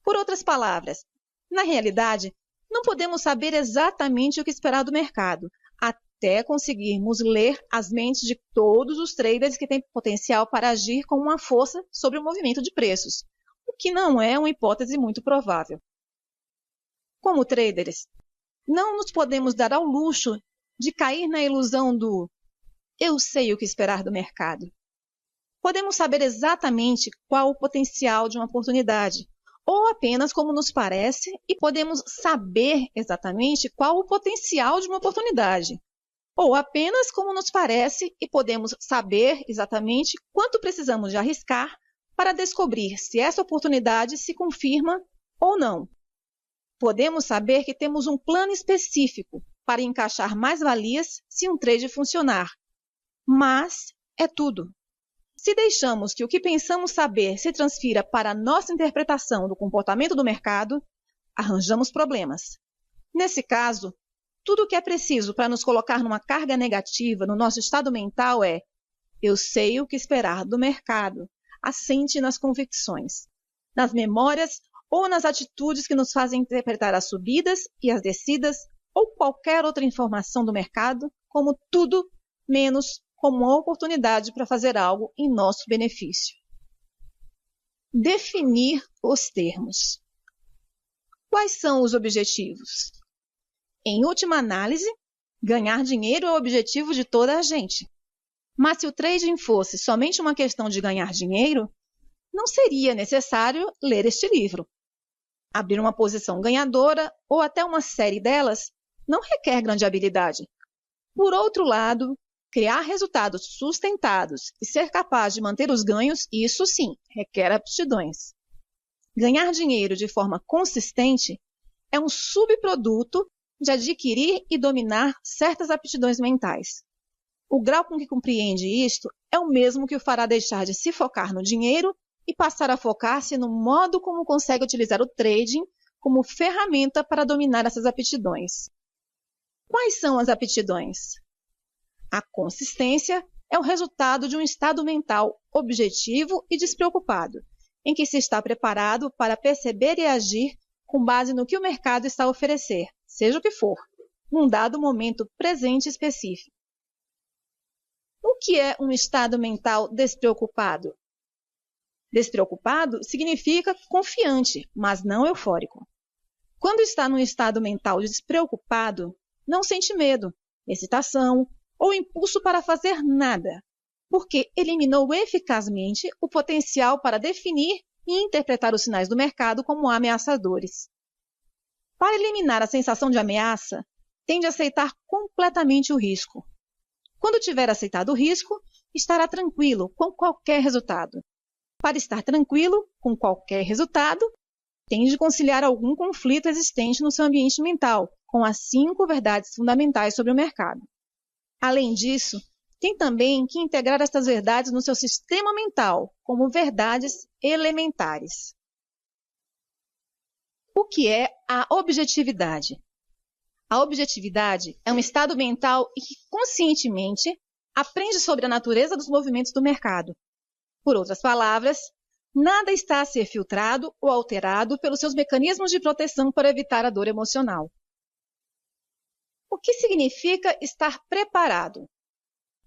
Por outras palavras, na realidade, não podemos saber exatamente o que esperar do mercado, até conseguirmos ler as mentes de todos os traders que têm potencial para agir com uma força sobre o movimento de preços, o que não é uma hipótese muito provável. Como traders, não nos podemos dar ao luxo de cair na ilusão do "eu sei o que esperar do mercado". Podemos saber exatamente qual o potencial de uma oportunidade, ou apenas como nos parece, e podemos saber exatamente qual o potencial de uma oportunidade. ou apenas como nos parece e podemos saber exatamente quanto precisamos de arriscar para descobrir se essa oportunidade se confirma ou não. Podemos saber que temos um plano específico para encaixar mais-valias se um trade funcionar. Mas é tudo. Se deixamos que o que pensamos saber se transfira para a nossa interpretação do comportamento do mercado, arranjamos problemas. Nesse caso, tudo o que é preciso para nos colocar numa carga negativa no nosso estado mental é: eu sei o que esperar do mercado, assente nas convicções, nas memórias ou nas atitudes que nos fazem interpretar as subidas e as descidas ou qualquer outra informação do mercado como tudo menos como uma oportunidade para fazer algo em nosso benefício. Definir os termos. Quais são os objetivos? Em última análise, ganhar dinheiro é o objetivo de toda a gente. Mas se o trading fosse somente uma questão de ganhar dinheiro, não seria necessário ler este livro. Abrir uma posição ganhadora ou até uma série delas não requer grande habilidade. Por outro lado, criar resultados sustentados e ser capaz de manter os ganhos, isso sim, requer aptidões. Ganhar dinheiro de forma consistente é um subproduto de adquirir e dominar certas aptidões mentais. O grau com que compreende isto é o mesmo que o fará deixar de se focar no dinheiro e passar a focar-se no modo como consegue utilizar o trading como ferramenta para dominar essas aptidões. Quais são as aptidões? A consistência é o resultado de um estado mental objetivo e despreocupado, em que se está preparado para perceber e agir com base no que o mercado está a oferecer, seja o que for, num dado momento presente específico. O que é um estado mental despreocupado? Despreocupado significa confiante, mas não eufórico. Quando está num estado mental despreocupado, não sente medo, excitação ou impulso para fazer nada, porque eliminou eficazmente o potencial para definir e interpretar os sinais do mercado como ameaçadores. Para eliminar a sensação de ameaça, tende a aceitar completamente o risco. Quando tiver aceitado o risco, estará tranquilo com qualquer resultado. Para estar tranquilo com qualquer resultado, tem de conciliar algum conflito existente no seu ambiente mental com as 5 verdades fundamentais sobre o mercado. Além disso, tem também que integrar estas verdades no seu sistema mental como verdades elementares. O que é a objetividade? A objetividade é um estado mental em que conscientemente aprende sobre a natureza dos movimentos do mercado. Por outras palavras, nada está a ser filtrado ou alterado pelos seus mecanismos de proteção para evitar a dor emocional. O que significa estar preparado?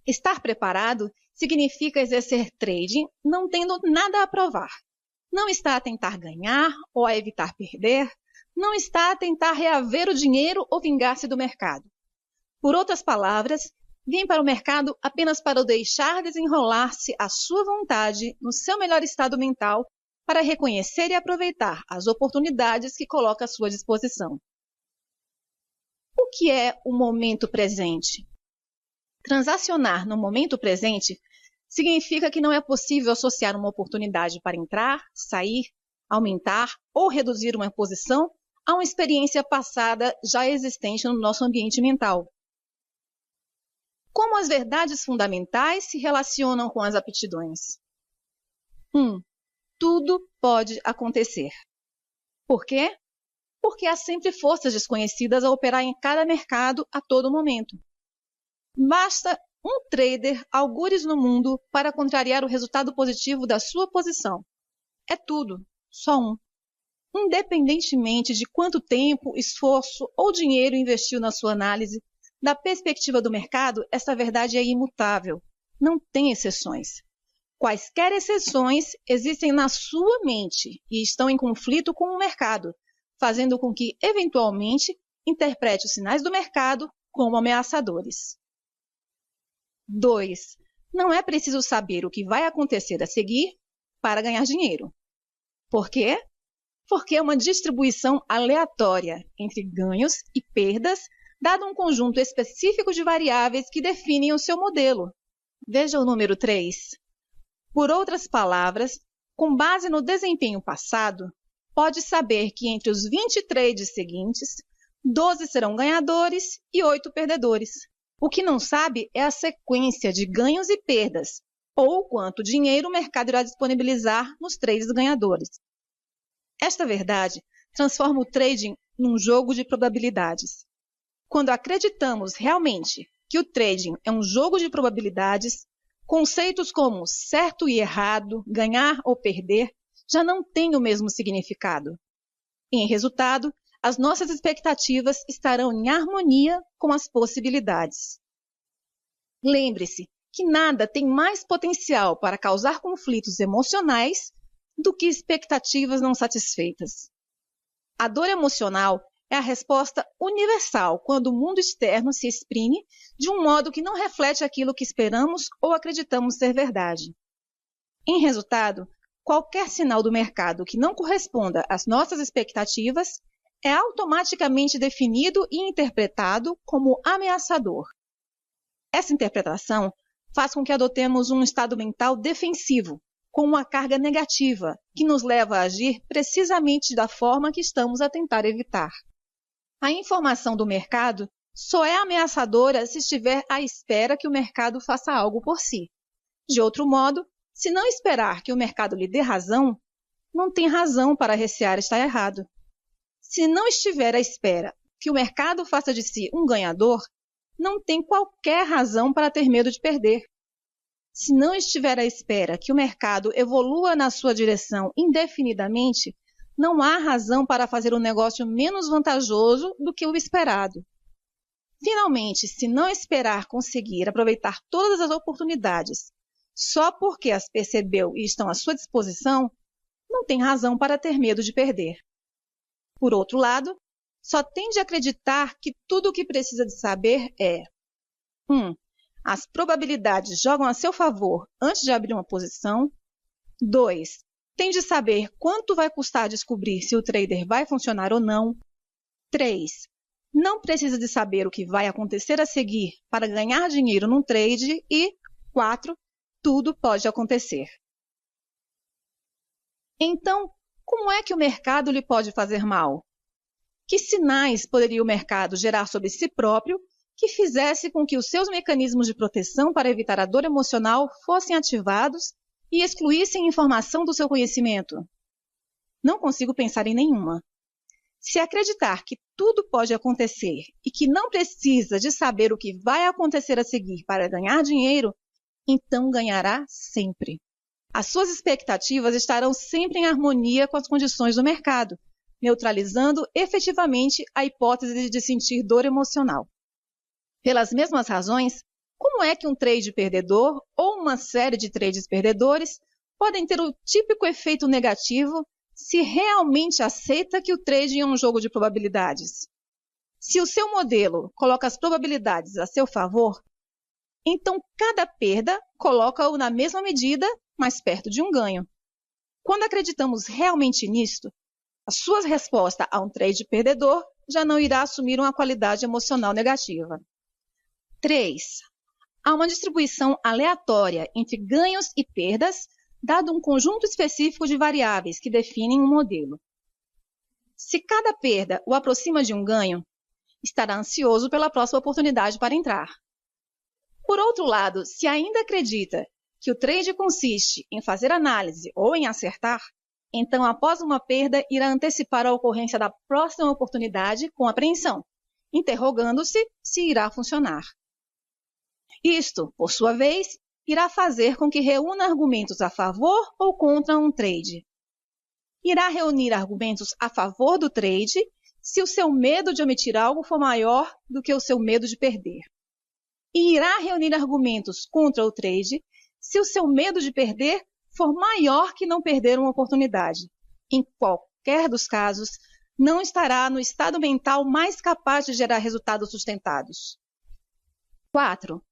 Estar preparado significa exercer trading não tendo nada a provar. Não está a tentar ganhar ou a evitar perder, não está a tentar reaver o dinheiro ou vingar-se do mercado. Por outras palavras, vem para o mercado apenas para o deixar desenrolar-se à sua vontade no seu melhor estado mental para reconhecer e aproveitar as oportunidades que coloca à sua disposição. O que é o momento presente? Transacionar no momento presente significa que não é possível associar uma oportunidade para entrar, sair, aumentar ou reduzir uma posição a uma experiência passada já existente no nosso ambiente mental. Como as verdades fundamentais se relacionam com as aptidões? 1. Tudo pode acontecer. Por quê? Porque há sempre forças desconhecidas a operar em cada mercado a todo momento. Basta um trader algures no mundo para contrariar o resultado positivo da sua posição. É tudo, só um. Independentemente de quanto tempo, esforço ou dinheiro investiu na sua análise, da perspectiva do mercado, essa verdade é imutável. Não tem exceções. Quaisquer exceções existem na sua mente e estão em conflito com o mercado, fazendo com que, eventualmente, interprete os sinais do mercado como ameaçadores. 2. Não é preciso saber o que vai acontecer a seguir para ganhar dinheiro. Por quê? Porque é uma distribuição aleatória entre ganhos e perdas dado um conjunto específico de variáveis que definem o seu modelo. Veja o número 3. Por outras palavras, com base no desempenho passado, pode saber que entre os 20 trades seguintes, 12 serão ganhadores e 8 perdedores. O que não sabe é a sequência de ganhos e perdas, ou quanto dinheiro o mercado irá disponibilizar nos trades ganhadores. Esta verdade transforma o trading num jogo de probabilidades. Quando acreditamos realmente que o trading é um jogo de probabilidades, conceitos como certo e errado, ganhar ou perder, já não têm o mesmo significado. Em resultado, as nossas expectativas estarão em harmonia com as possibilidades. Lembre-se que nada tem mais potencial para causar conflitos emocionais do que expectativas não satisfeitas. A dor emocional é a resposta universal quando o mundo externo se exprime de um modo que não reflete aquilo que esperamos ou acreditamos ser verdade. Em resultado, qualquer sinal do mercado que não corresponda às nossas expectativas é automaticamente definido e interpretado como ameaçador. Essa interpretação faz com que adotemos um estado mental defensivo, com uma carga negativa, que nos leva a agir precisamente da forma que estamos a tentar evitar. A informação do mercado só é ameaçadora se estiver à espera que o mercado faça algo por si. De outro modo, se não esperar que o mercado lhe dê razão, não tem razão para recear estar errado. Se não estiver à espera que o mercado faça de si um ganhador, não tem qualquer razão para ter medo de perder. Se não estiver à espera que o mercado evolua na sua direção indefinidamente, não há razão para fazer um negócio menos vantajoso do que o esperado. Finalmente, se não esperar conseguir aproveitar todas as oportunidades só porque as percebeu e estão à sua disposição, não tem razão para ter medo de perder. Por outro lado, só tem de acreditar que tudo o que precisa de saber é 1. As probabilidades jogam a seu favor antes de abrir uma posição. 2. Tem de saber quanto vai custar descobrir se o trader vai funcionar ou não. 3. Não precisa de saber o que vai acontecer a seguir para ganhar dinheiro num trade. E 4. Tudo pode acontecer. Então, como é que o mercado lhe pode fazer mal? Que sinais poderia o mercado gerar sobre si próprio que fizesse com que os seus mecanismos de proteção para evitar a dor emocional fossem ativados e excluíssem informação do seu conhecimento? Não consigo pensar em nenhuma. Se acreditar que tudo pode acontecer e que não precisa de saber o que vai acontecer a seguir para ganhar dinheiro, então ganhará sempre. As suas expectativas estarão sempre em harmonia com as condições do mercado, neutralizando efetivamente a hipótese de sentir dor emocional. Pelas mesmas razões, como é que um trade perdedor ou uma série de trades perdedores podem ter o típico efeito negativo se realmente aceita que o trading é um jogo de probabilidades? Se o seu modelo coloca as probabilidades a seu favor, então cada perda coloca-o na mesma medida, mais perto de um ganho. Quando acreditamos realmente nisto, a sua resposta a um trade perdedor já não irá assumir uma qualidade emocional negativa. 3. Há uma distribuição aleatória entre ganhos e perdas, dado um conjunto específico de variáveis que definem um modelo. Se cada perda o aproxima de um ganho, estará ansioso pela próxima oportunidade para entrar. Por outro lado, se ainda acredita que o trade consiste em fazer análise ou em acertar, então após uma perda irá antecipar a ocorrência da próxima oportunidade com apreensão, interrogando-se se irá funcionar. Isto, por sua vez, irá fazer com que reúna argumentos a favor ou contra um trade. Irá reunir argumentos a favor do trade se o seu medo de omitir algo for maior do que o seu medo de perder. E irá reunir argumentos contra o trade se o seu medo de perder for maior que não perder uma oportunidade. Em qualquer dos casos, não estará no estado mental mais capaz de gerar resultados sustentados. 4.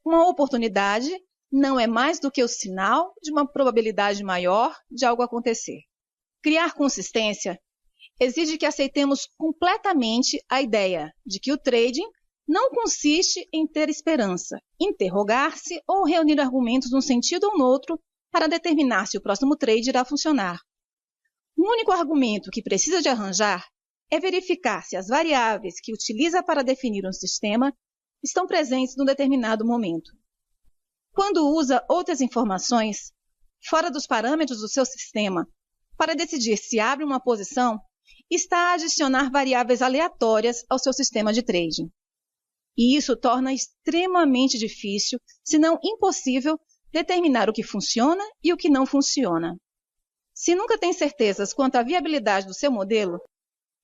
Uma oportunidade não é mais do que o sinal de uma probabilidade maior de algo acontecer. Criar consistência exige que aceitemos completamente a ideia de que o trading não consiste em ter esperança, interrogar-se ou reunir argumentos num sentido ou no outro para determinar se o próximo trade irá funcionar. O único argumento que precisa de arranjar é verificar se as variáveis que utiliza para definir um sistema estão presentes num determinado momento. Quando usa outras informações, fora dos parâmetros do seu sistema, para decidir se abre uma posição, está a adicionar variáveis aleatórias ao seu sistema de trading. E isso torna extremamente difícil, se não impossível, determinar o que funciona e o que não funciona. Se nunca tem certezas quanto à viabilidade do seu modelo,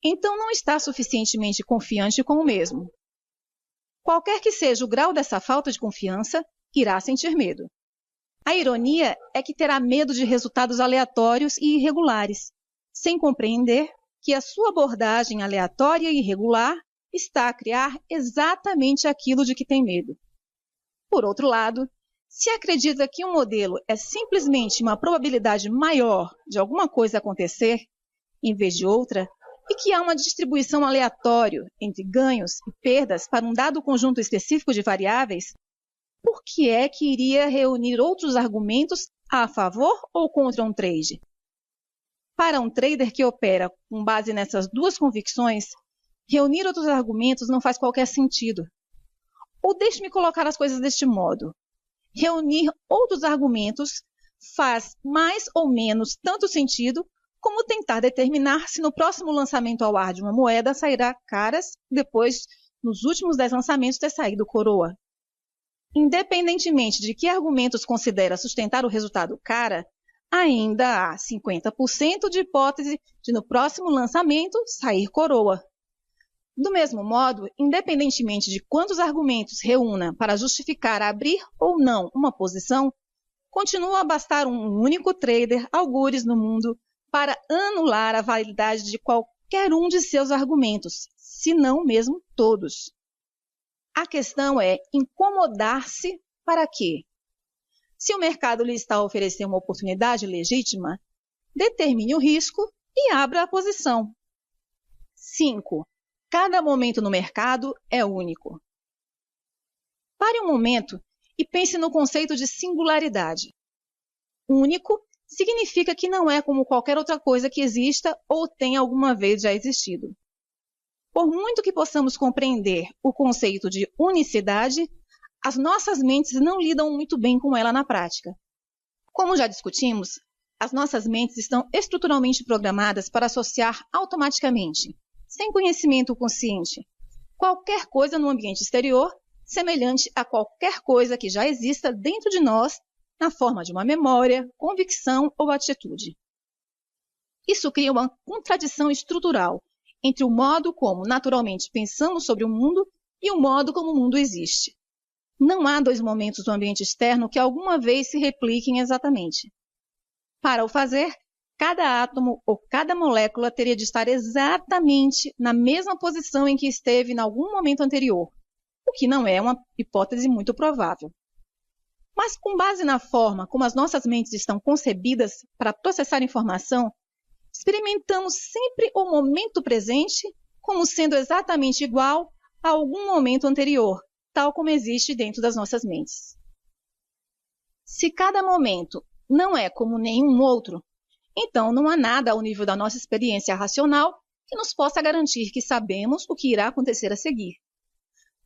então não está suficientemente confiante com o mesmo. Qualquer que seja o grau dessa falta de confiança, irá sentir medo. A ironia é que terá medo de resultados aleatórios e irregulares, sem compreender que a sua abordagem aleatória e irregular está a criar exatamente aquilo de que tem medo. Por outro lado, se acredita que um modelo é simplesmente uma probabilidade maior de alguma coisa acontecer, em vez de outra, e que há uma distribuição aleatória entre ganhos e perdas para um dado conjunto específico de variáveis, por que é que iria reunir outros argumentos a favor ou contra um trade? Para um trader que opera com base nessas duas convicções, reunir outros argumentos não faz qualquer sentido. Ou deixe-me colocar as coisas deste modo. Reunir outros argumentos faz mais ou menos tanto sentido como tentar determinar se no próximo lançamento ao ar de uma moeda sairá caras depois, nos últimos 10 lançamentos, ter saído coroa. Independentemente de que argumentos considera sustentar o resultado cara, ainda há 50% de hipótese de no próximo lançamento sair coroa. Do mesmo modo, independentemente de quantos argumentos reúna para justificar abrir ou não uma posição, continua a bastar um único trader algures no mundo para anular a validade de qualquer um de seus argumentos, se não mesmo todos. A questão é incomodar-se para quê? Se o mercado lhe está a oferecer uma oportunidade legítima, determine o risco e abra a posição. 5. Cada momento no mercado é único. Pare um momento e pense no conceito de singularidade. Único significa que não é como qualquer outra coisa que exista ou tenha alguma vez já existido. Por muito que possamos compreender o conceito de unicidade, as nossas mentes não lidam muito bem com ela na prática. Como já discutimos, as nossas mentes estão estruturalmente programadas para associar automaticamente, sem conhecimento consciente, qualquer coisa no ambiente exterior, semelhante a qualquer coisa que já exista dentro de nós, na forma de uma memória, convicção ou atitude. Isso cria uma contradição estrutural entre o modo como naturalmente pensamos sobre o mundo e o modo como o mundo existe. Não há dois momentos do ambiente externo que alguma vez se repliquem exatamente. Para o fazer, cada átomo ou cada molécula teria de estar exatamente na mesma posição em que esteve em algum momento anterior, o que não é uma hipótese muito provável. Mas com base na forma como as nossas mentes estão concebidas para processar informação, experimentamos sempre o momento presente como sendo exatamente igual a algum momento anterior, tal como existe dentro das nossas mentes. Se cada momento não é como nenhum outro, então não há nada ao nível da nossa experiência racional que nos possa garantir que sabemos o que irá acontecer a seguir.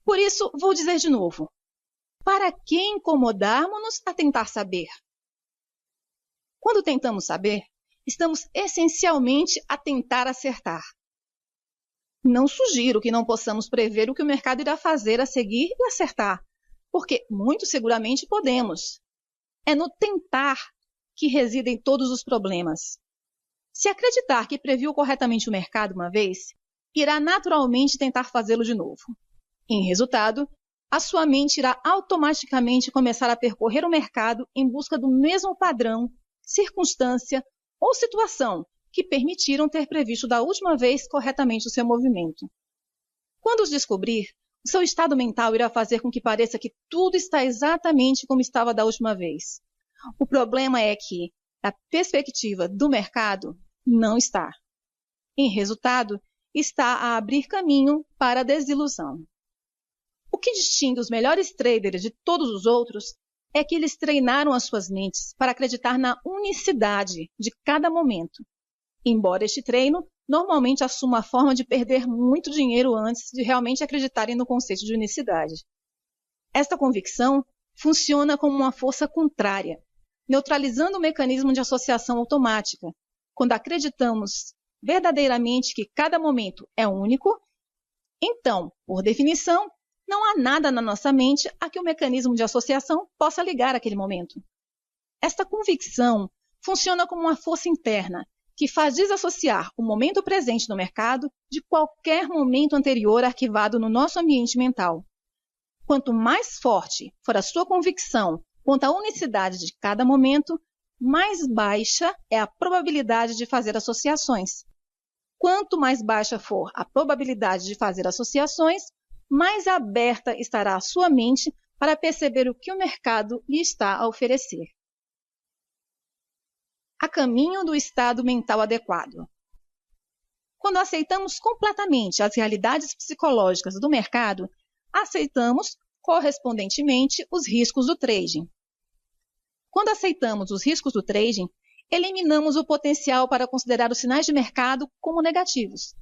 Por isso, vou dizer de novo, para que incomodarmos-nos a tentar saber? Quando tentamos saber, estamos essencialmente a tentar acertar. Não sugiro que não possamos prever o que o mercado irá fazer a seguir e acertar, porque muito seguramente podemos. É no tentar que residem todos os problemas. Se acreditar que previu corretamente o mercado uma vez, irá naturalmente tentar fazê-lo de novo. Em resultado, a sua mente irá automaticamente começar a percorrer o mercado em busca do mesmo padrão, circunstância ou situação que permitiram ter previsto da última vez corretamente o seu movimento. Quando os descobrir, o seu estado mental irá fazer com que pareça que tudo está exatamente como estava da última vez. O problema é que, da perspectiva do mercado, não está. Em resultado, está a abrir caminho para a desilusão. O que distingue os melhores traders de todos os outros é que eles treinaram as suas mentes para acreditar na unicidade de cada momento, embora este treino normalmente assuma a forma de perder muito dinheiro antes de realmente acreditarem no conceito de unicidade. Esta convicção funciona como uma força contrária, neutralizando o mecanismo de associação automática, quando acreditamos verdadeiramente que cada momento é único. Então, por definição, não há nada na nossa mente a que o mecanismo de associação possa ligar aquele momento. Esta convicção funciona como uma força interna que faz desassociar o momento presente no mercado de qualquer momento anterior arquivado no nosso ambiente mental. Quanto mais forte for a sua convicção quanto à unicidade de cada momento, mais baixa é a probabilidade de fazer associações. Quanto mais baixa for a probabilidade de fazer associações, mais aberta estará a sua mente para perceber o que o mercado lhe está a oferecer. A caminho do estado mental adequado. Quando aceitamos completamente as realidades psicológicas do mercado, aceitamos, correspondentemente, os riscos do trading. Quando aceitamos os riscos do trading, eliminamos o potencial para considerar os sinais de mercado como negativos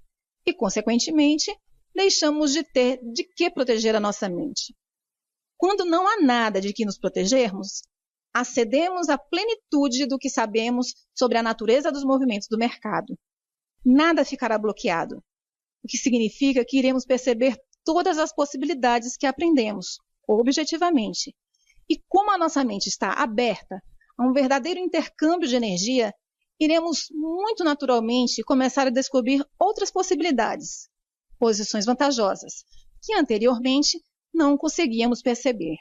e, consequentemente, deixamos de ter de que proteger a nossa mente. Quando não há nada de que nos protegermos, acedemos à plenitude do que sabemos sobre a natureza dos movimentos do mercado. Nada ficará bloqueado, o que significa que iremos perceber todas as possibilidades que aprendemos, objetivamente. E como a nossa mente está aberta a um verdadeiro intercâmbio de energia, iremos muito naturalmente começar a descobrir outras possibilidades, posições vantajosas, que anteriormente não conseguíamos perceber.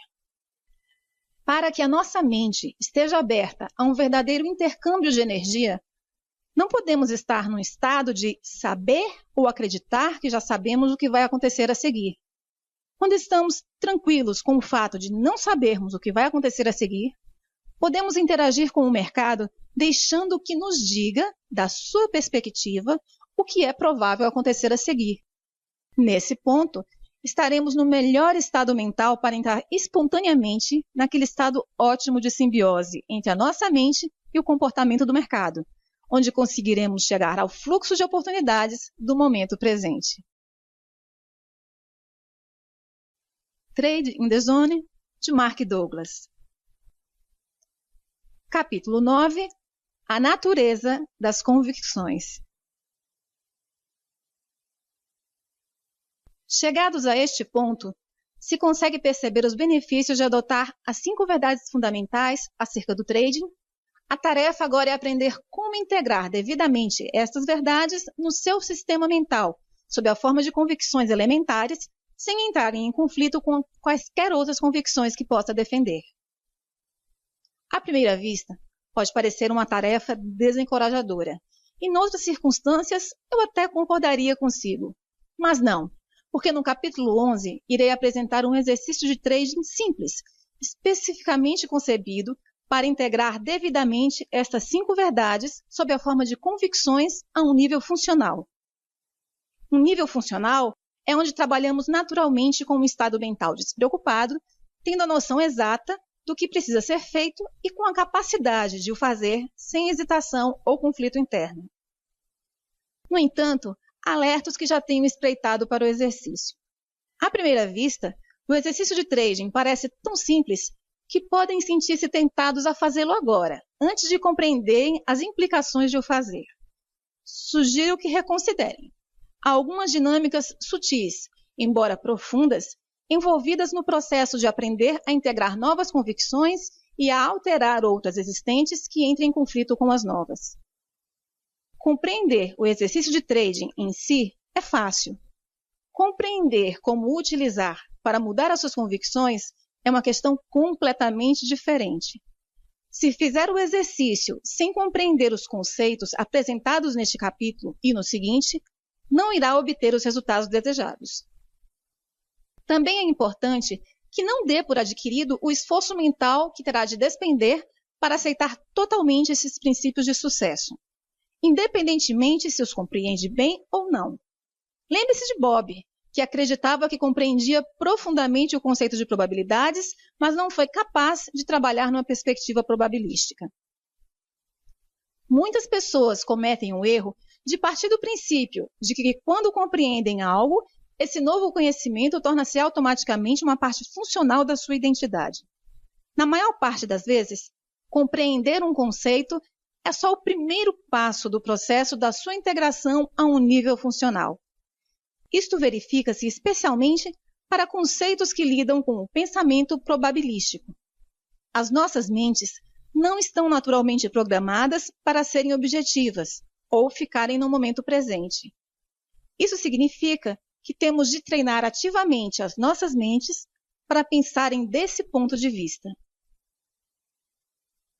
Para que a nossa mente esteja aberta a um verdadeiro intercâmbio de energia, não podemos estar num estado de saber ou acreditar que já sabemos o que vai acontecer a seguir. Quando estamos tranquilos com o fato de não sabermos o que vai acontecer a seguir, podemos interagir com o mercado deixando que nos diga, da sua perspectiva, o que é provável acontecer a seguir. Nesse ponto, estaremos no melhor estado mental para entrar espontaneamente naquele estado ótimo de simbiose entre a nossa mente e o comportamento do mercado, onde conseguiremos chegar ao fluxo de oportunidades do momento presente. Trade in the Zone, de Mark Douglas. Capítulo 9. A natureza das convicções. Chegados a este ponto, se consegue perceber os benefícios de adotar as 5 verdades fundamentais acerca do trading. A tarefa agora é aprender como integrar devidamente estas verdades no seu sistema mental, sob a forma de convicções elementares, sem entrarem em conflito com quaisquer outras convicções que possa defender. À primeira vista, pode parecer uma tarefa desencorajadora. Em outras circunstâncias, eu até concordaria consigo. Mas não, porque no capítulo 11 irei apresentar um exercício de trading simples, especificamente concebido para integrar devidamente estas 5 verdades sob a forma de convicções a um nível funcional. Um nível funcional é onde trabalhamos naturalmente com um estado mental despreocupado, tendo a noção exata do que precisa ser feito e com a capacidade de o fazer sem hesitação ou conflito interno. No entanto, alerta os que já tenham espreitado para o exercício. À primeira vista, o exercício de trading parece tão simples que podem sentir-se tentados a fazê-lo agora, antes de compreenderem as implicações de o fazer. Sugiro que reconsiderem. Há algumas dinâmicas sutis, embora profundas, envolvidas no processo de aprender a integrar novas convicções e a alterar outras existentes que entrem em conflito com as novas. Compreender o exercício de trading em si é fácil. Compreender como o utilizar para mudar as suas convicções é uma questão completamente diferente. Se fizer o exercício sem compreender os conceitos apresentados neste capítulo e no seguinte, não irá obter os resultados desejados. Também é importante que não dê por adquirido o esforço mental que terá de despender para aceitar totalmente esses princípios de sucesso. independentemente se os compreende bem ou não. Lembre-se de Bob, que acreditava que compreendia profundamente o conceito de probabilidades, mas não foi capaz de trabalhar numa perspectiva probabilística. Muitas pessoas cometem o erro de partir do princípio de que, quando compreendem algo, esse novo conhecimento torna-se automaticamente uma parte funcional da sua identidade. Na maior parte das vezes, compreender um conceito é só o primeiro passo do processo da sua integração a um nível funcional. Isto verifica-se especialmente para conceitos que lidam com o pensamento probabilístico. As nossas mentes não estão naturalmente programadas para serem objetivas ou ficarem no momento presente. Isso significa que temos de treinar ativamente as nossas mentes para pensarem desse ponto de vista.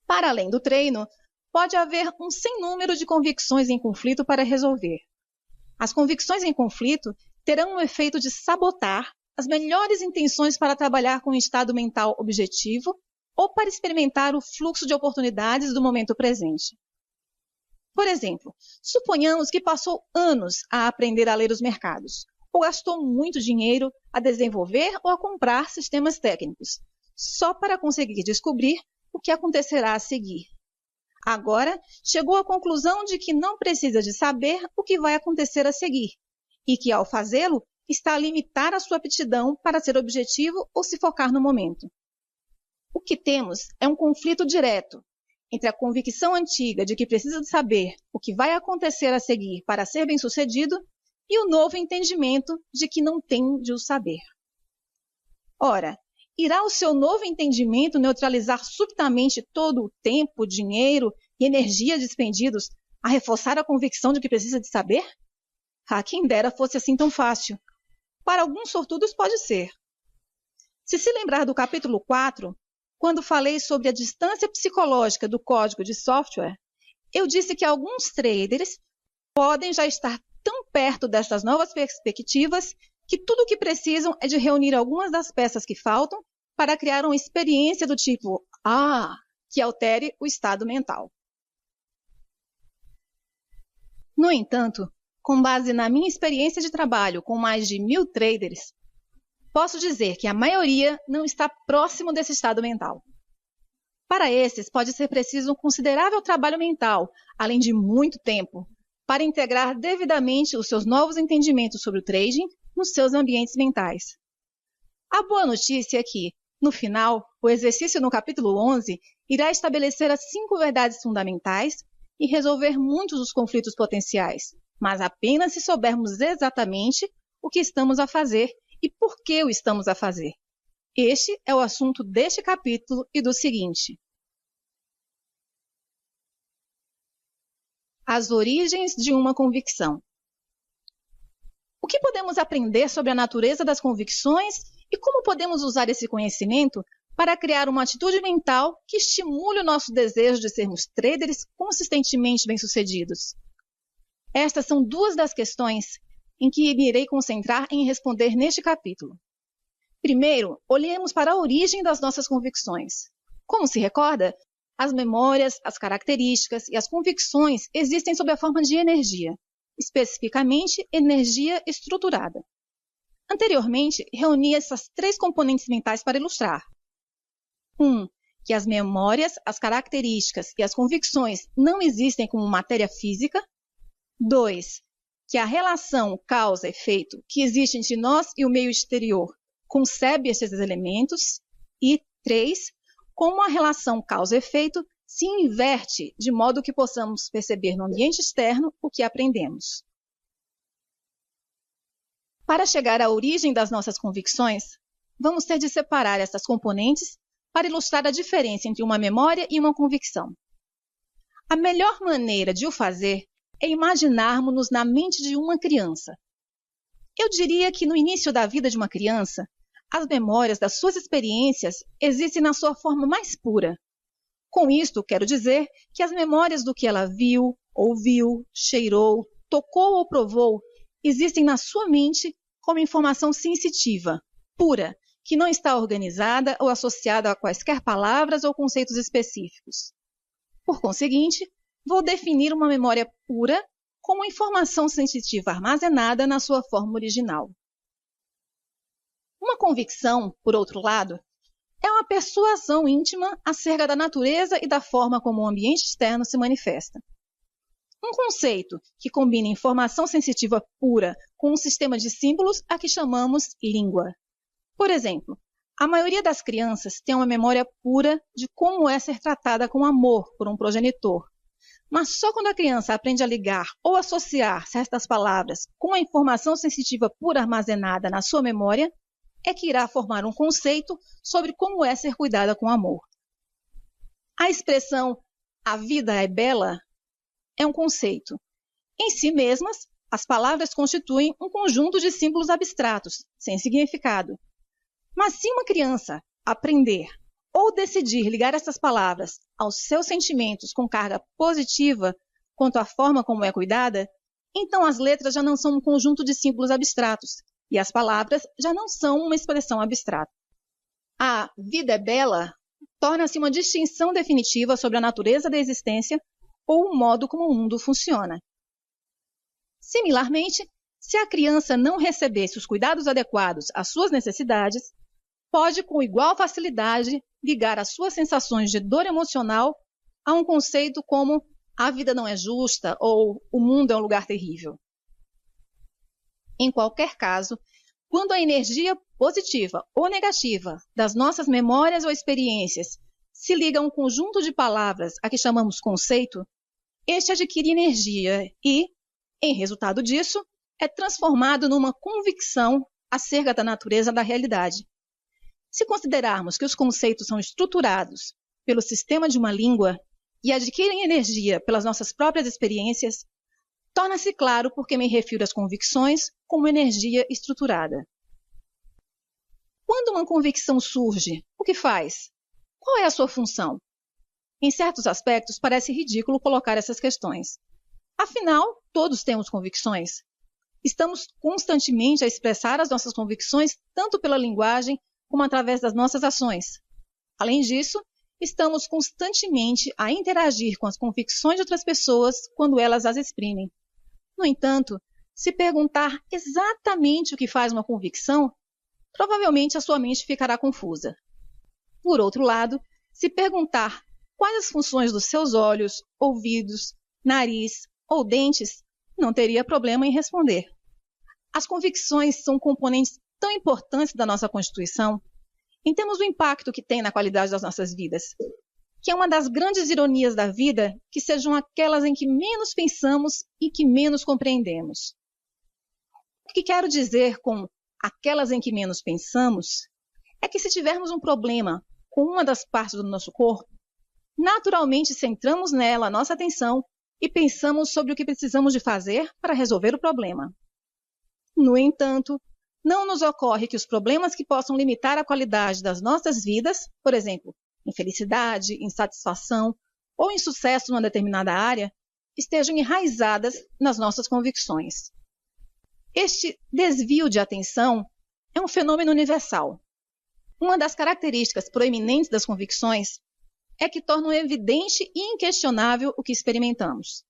Para além do treino, pode haver um sem número de convicções em conflito para resolver. As convicções em conflito terão o efeito de sabotar as melhores intenções para trabalhar com um estado mental objetivo ou para experimentar o fluxo de oportunidades do momento presente. Por exemplo, suponhamos que passou anos a aprender a ler os mercados, ou gastou muito dinheiro a desenvolver ou a comprar sistemas técnicos, só para conseguir descobrir o que acontecerá a seguir. Agora, chegou à conclusão de que não precisa de saber o que vai acontecer a seguir, e que, ao fazê-lo, está a limitar a sua aptidão para ser objetivo ou se focar no momento. O que temos é um conflito direto entre a convicção antiga de que precisa de saber o que vai acontecer a seguir para ser bem-sucedido e o novo entendimento de que não tem de o saber. Ora, irá o seu novo entendimento neutralizar subitamente todo o tempo, dinheiro e energia despendidos a reforçar a convicção de que precisa de saber? Quem dera fosse assim tão fácil. Para alguns sortudos pode ser. Se lembrar do capítulo 4, quando falei sobre a distância psicológica do código de software, eu disse que alguns traders podem já estar tão perto destas novas perspectivas que tudo o que precisam é de reunir algumas das peças que faltam para criar uma experiência do tipo que altere o estado mental. No entanto, com base na minha experiência de trabalho com mais de 1000 traders, posso dizer que a maioria não está próximo desse estado mental. Para esses, pode ser preciso um considerável trabalho mental, além de muito tempo, para integrar devidamente os seus novos entendimentos sobre o trading nos seus ambientes mentais. A boa notícia é que, no final, o exercício no capítulo 11 irá estabelecer as 5 verdades fundamentais e resolver muitos dos conflitos potenciais, mas apenas se soubermos exatamente o que estamos a fazer e por que o estamos a fazer. Este é o assunto deste capítulo e do seguinte. As origens de uma convicção. O que podemos aprender sobre a natureza das convicções e como podemos usar esse conhecimento para criar uma atitude mental que estimule o nosso desejo de sermos traders consistentemente bem-sucedidos? Estas são 2 das questões em que me irei concentrar em responder neste capítulo. Primeiro, olhemos para a origem das nossas convicções. Como se recorda, as memórias, as características e as convicções existem sob a forma de energia, especificamente energia estruturada. Anteriormente, reuni essas 3 componentes mentais para ilustrar. 1. Que as memórias, as características e as convicções não existem como matéria física. 2. Que a relação causa-efeito que existe entre nós e o meio exterior concebe esses elementos. E 3. Como a relação causa-efeito se inverte de modo que possamos perceber no ambiente externo o que aprendemos. Para chegar à origem das nossas convicções, vamos ter de separar essas componentes para ilustrar a diferença entre uma memória e uma convicção. A melhor maneira de o fazer é imaginarmos-nos na mente de uma criança. Eu diria que no início da vida de uma criança, as memórias das suas experiências existem na sua forma mais pura. Com isto, quero dizer que as memórias do que ela viu, ouviu, cheirou, tocou ou provou existem na sua mente como informação sensitiva, pura, que não está organizada ou associada a quaisquer palavras ou conceitos específicos. Por conseguinte, vou definir uma memória pura como informação sensitiva armazenada na sua forma original. Uma convicção, por outro lado, é uma persuasão íntima acerca da natureza e da forma como o ambiente externo se manifesta. Um conceito que combina informação sensitiva pura com um sistema de símbolos a que chamamos língua. Por exemplo, a maioria das crianças tem uma memória pura de como é ser tratada com amor por um progenitor. Mas só quando a criança aprende a ligar ou associar certas palavras com a informação sensitiva pura armazenada na sua memória, é que irá formar um conceito sobre como é ser cuidada com amor. A expressão "a vida é bela" é um conceito. Em si mesmas, as palavras constituem um conjunto de símbolos abstratos, sem significado. Mas se uma criança aprender ou decidir ligar essas palavras aos seus sentimentos com carga positiva quanto à forma como é cuidada, então as letras já não são um conjunto de símbolos abstratos e as palavras já não são uma expressão abstrata. A vida é bela torna-se uma distinção definitiva sobre a natureza da existência ou o modo como o mundo funciona. Similarmente, se a criança não recebesse os cuidados adequados às suas necessidades, pode com igual facilidade ligar as suas sensações de dor emocional a um conceito como a vida não é justa ou o mundo é um lugar terrível. Em qualquer caso, quando a energia positiva ou negativa das nossas memórias ou experiências se liga a um conjunto de palavras a que chamamos conceito, este adquire energia e, em resultado disso, é transformado numa convicção acerca da natureza da realidade. Se considerarmos que os conceitos são estruturados pelo sistema de uma língua e adquirem energia pelas nossas próprias experiências, torna-se claro por que me refiro às convicções como energia estruturada. Quando uma convicção surge, o que faz? Qual é a sua função? Em certos aspectos, parece ridículo colocar essas questões. Afinal, todos temos convicções. Estamos constantemente a expressar as nossas convicções tanto pela linguagem como através das nossas ações. Além disso, estamos constantemente a interagir com as convicções de outras pessoas quando elas as exprimem. No entanto, se perguntar exatamente o que faz uma convicção, provavelmente a sua mente ficará confusa. Por outro lado, se perguntar quais as funções dos seus olhos, ouvidos, nariz ou dentes, não teria problema em responder. As convicções são componentes tão importantes da nossa Constituição, em termos do impacto que tem na qualidade das nossas vidas, que é uma das grandes ironias da vida que sejam aquelas em que menos pensamos e que menos compreendemos. O que quero dizer com aquelas em que menos pensamos é que se tivermos um problema com uma das partes do nosso corpo, naturalmente centramos nela a nossa atenção e pensamos sobre o que precisamos de fazer para resolver o problema. No entanto, não nos ocorre que os problemas que possam limitar a qualidade das nossas vidas, por exemplo, infelicidade, insatisfação ou insucesso numa determinada área, estejam enraizadas nas nossas convicções. Este desvio de atenção é um fenômeno universal. Uma das características proeminentes das convicções é que tornam evidente e inquestionável o que experimentamos.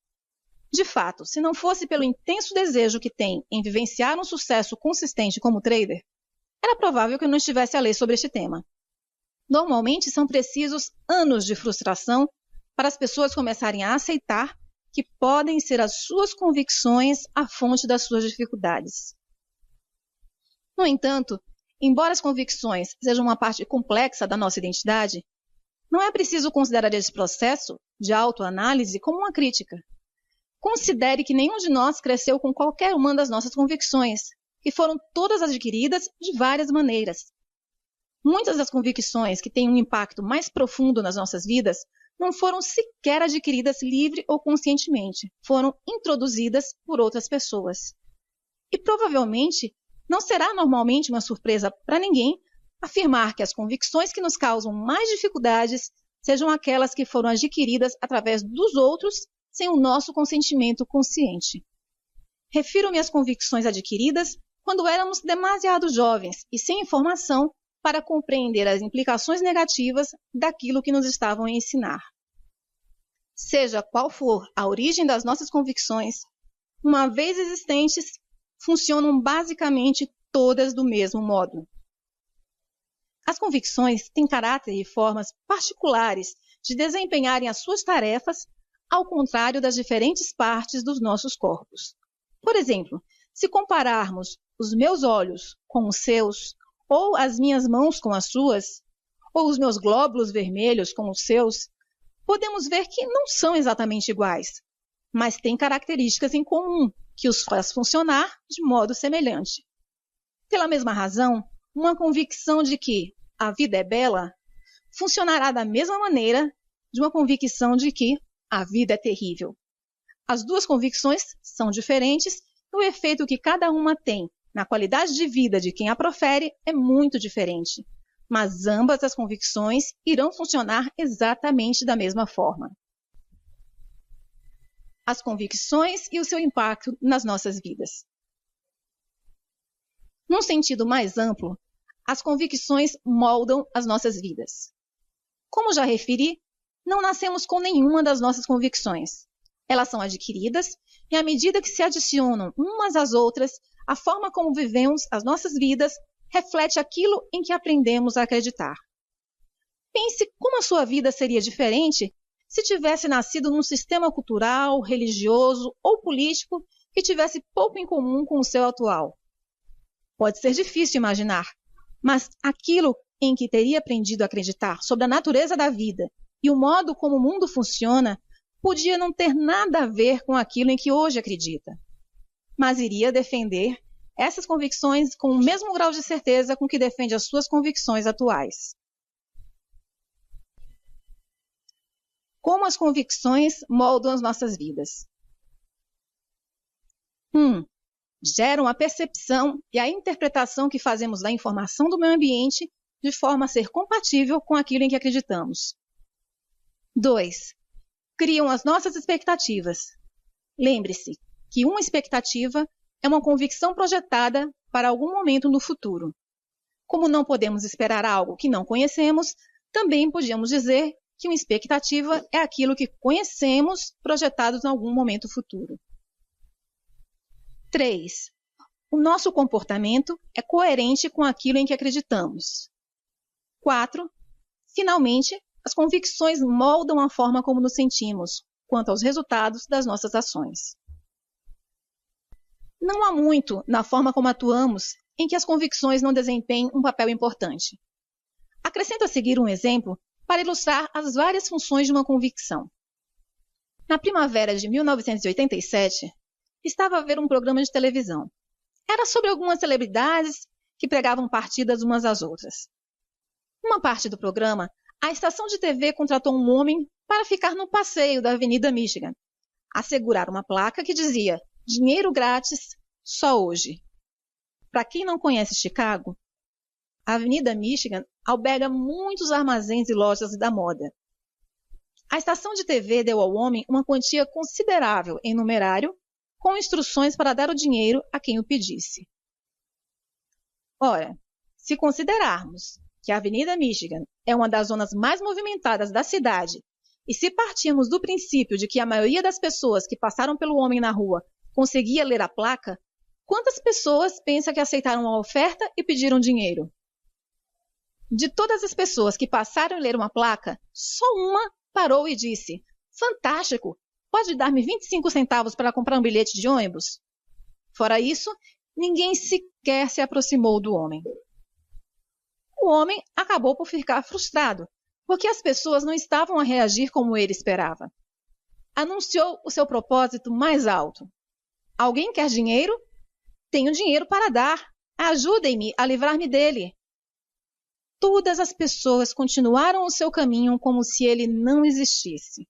De fato, se não fosse pelo intenso desejo que tem em vivenciar um sucesso consistente como trader, era provável que eu não estivesse a ler sobre este tema. Normalmente são precisos anos de frustração para as pessoas começarem a aceitar que podem ser as suas convicções a fonte das suas dificuldades. No entanto, embora as convicções sejam uma parte complexa da nossa identidade, não é preciso considerar esse processo de autoanálise como uma crítica. Considere que nenhum de nós cresceu com qualquer uma das nossas convicções, que foram todas adquiridas de várias maneiras. Muitas das convicções que têm um impacto mais profundo nas nossas vidas não foram sequer adquiridas livre ou conscientemente, foram introduzidas por outras pessoas. E provavelmente não será normalmente uma surpresa para ninguém afirmar que as convicções que nos causam mais dificuldades sejam aquelas que foram adquiridas através dos outros sem o nosso consentimento consciente. Refiro-me às convicções adquiridas quando éramos demasiado jovens e sem informação para compreender as implicações negativas daquilo que nos estavam a ensinar. Seja qual for a origem das nossas convicções, uma vez existentes, funcionam basicamente todas do mesmo modo. As convicções têm caráter e formas particulares de desempenharem as suas tarefas, ao contrário das diferentes partes dos nossos corpos. Por exemplo, se compararmos os meus olhos com os seus, ou as minhas mãos com as suas, ou os meus glóbulos vermelhos com os seus, podemos ver que não são exatamente iguais, mas têm características em comum que os faz funcionar de modo semelhante. Pela mesma razão, uma convicção de que a vida é bela funcionará da mesma maneira de uma convicção de que a vida é terrível. As duas convicções são diferentes e o efeito que cada uma tem na qualidade de vida de quem a profere é muito diferente, mas ambas as convicções irão funcionar exatamente da mesma forma. As convicções e o seu impacto nas nossas vidas. Num sentido mais amplo, as convicções moldam as nossas vidas. Como já referi, não nascemos com nenhuma das nossas convicções. Elas são adquiridas e, à medida que se adicionam umas às outras, a forma como vivemos as nossas vidas reflete aquilo em que aprendemos a acreditar. Pense como a sua vida seria diferente se tivesse nascido num sistema cultural, religioso ou político que tivesse pouco em comum com o seu atual. Pode ser difícil imaginar, mas aquilo em que teria aprendido a acreditar sobre a natureza da vida e o modo como o mundo funciona podia não ter nada a ver com aquilo em que hoje acredita, mas iria defender essas convicções com o mesmo grau de certeza com que defende as suas convicções atuais. Como as convicções moldam as nossas vidas? 1. Geram a percepção e a interpretação que fazemos da informação do meio ambiente de forma a ser compatível com aquilo em que acreditamos. 2. Criam as nossas expectativas. Lembre-se que uma expectativa é uma convicção projetada para algum momento no futuro. Como não podemos esperar algo que não conhecemos, também podemos dizer que uma expectativa é aquilo que conhecemos projetado em algum momento futuro. 3. O nosso comportamento é coerente com aquilo em que acreditamos. 4. Finalmente, as convicções moldam a forma como nos sentimos quanto aos resultados das nossas ações. Não há muito na forma como atuamos em que as convicções não desempenham um papel importante. Acrescento a seguir um exemplo para ilustrar as várias funções de uma convicção. Na primavera de 1987, estava a ver um programa de televisão. Era sobre algumas celebridades que pregavam partidas umas às outras. Numa parte do programa, a estação de TV contratou um homem para ficar no passeio da Avenida Michigan, a segurar uma placa que dizia "Dinheiro grátis, só hoje". Para quem não conhece Chicago, a Avenida Michigan alberga muitos armazéns e lojas da moda. A estação de TV deu ao homem uma quantia considerável em numerário, com instruções para dar o dinheiro a quem o pedisse. Ora, se considerarmos que a Avenida Michigan é uma das zonas mais movimentadas da cidade, e se partirmos do princípio de que a maioria das pessoas que passaram pelo homem na rua conseguia ler a placa, quantas pessoas pensa que aceitaram a oferta e pediram dinheiro? De todas as pessoas que passaram a ler uma placa, só uma parou e disse: "Fantástico! Pode dar-me 25 centavos para comprar um bilhete de ônibus?" Fora isso, ninguém sequer se aproximou do homem. O homem acabou por ficar frustrado, porque as pessoas não estavam a reagir como ele esperava. Anunciou o seu propósito mais alto: "Alguém quer dinheiro? Tenho dinheiro para dar. Ajudem-me a livrar-me dele." Todas as pessoas continuaram o seu caminho como se ele não existisse.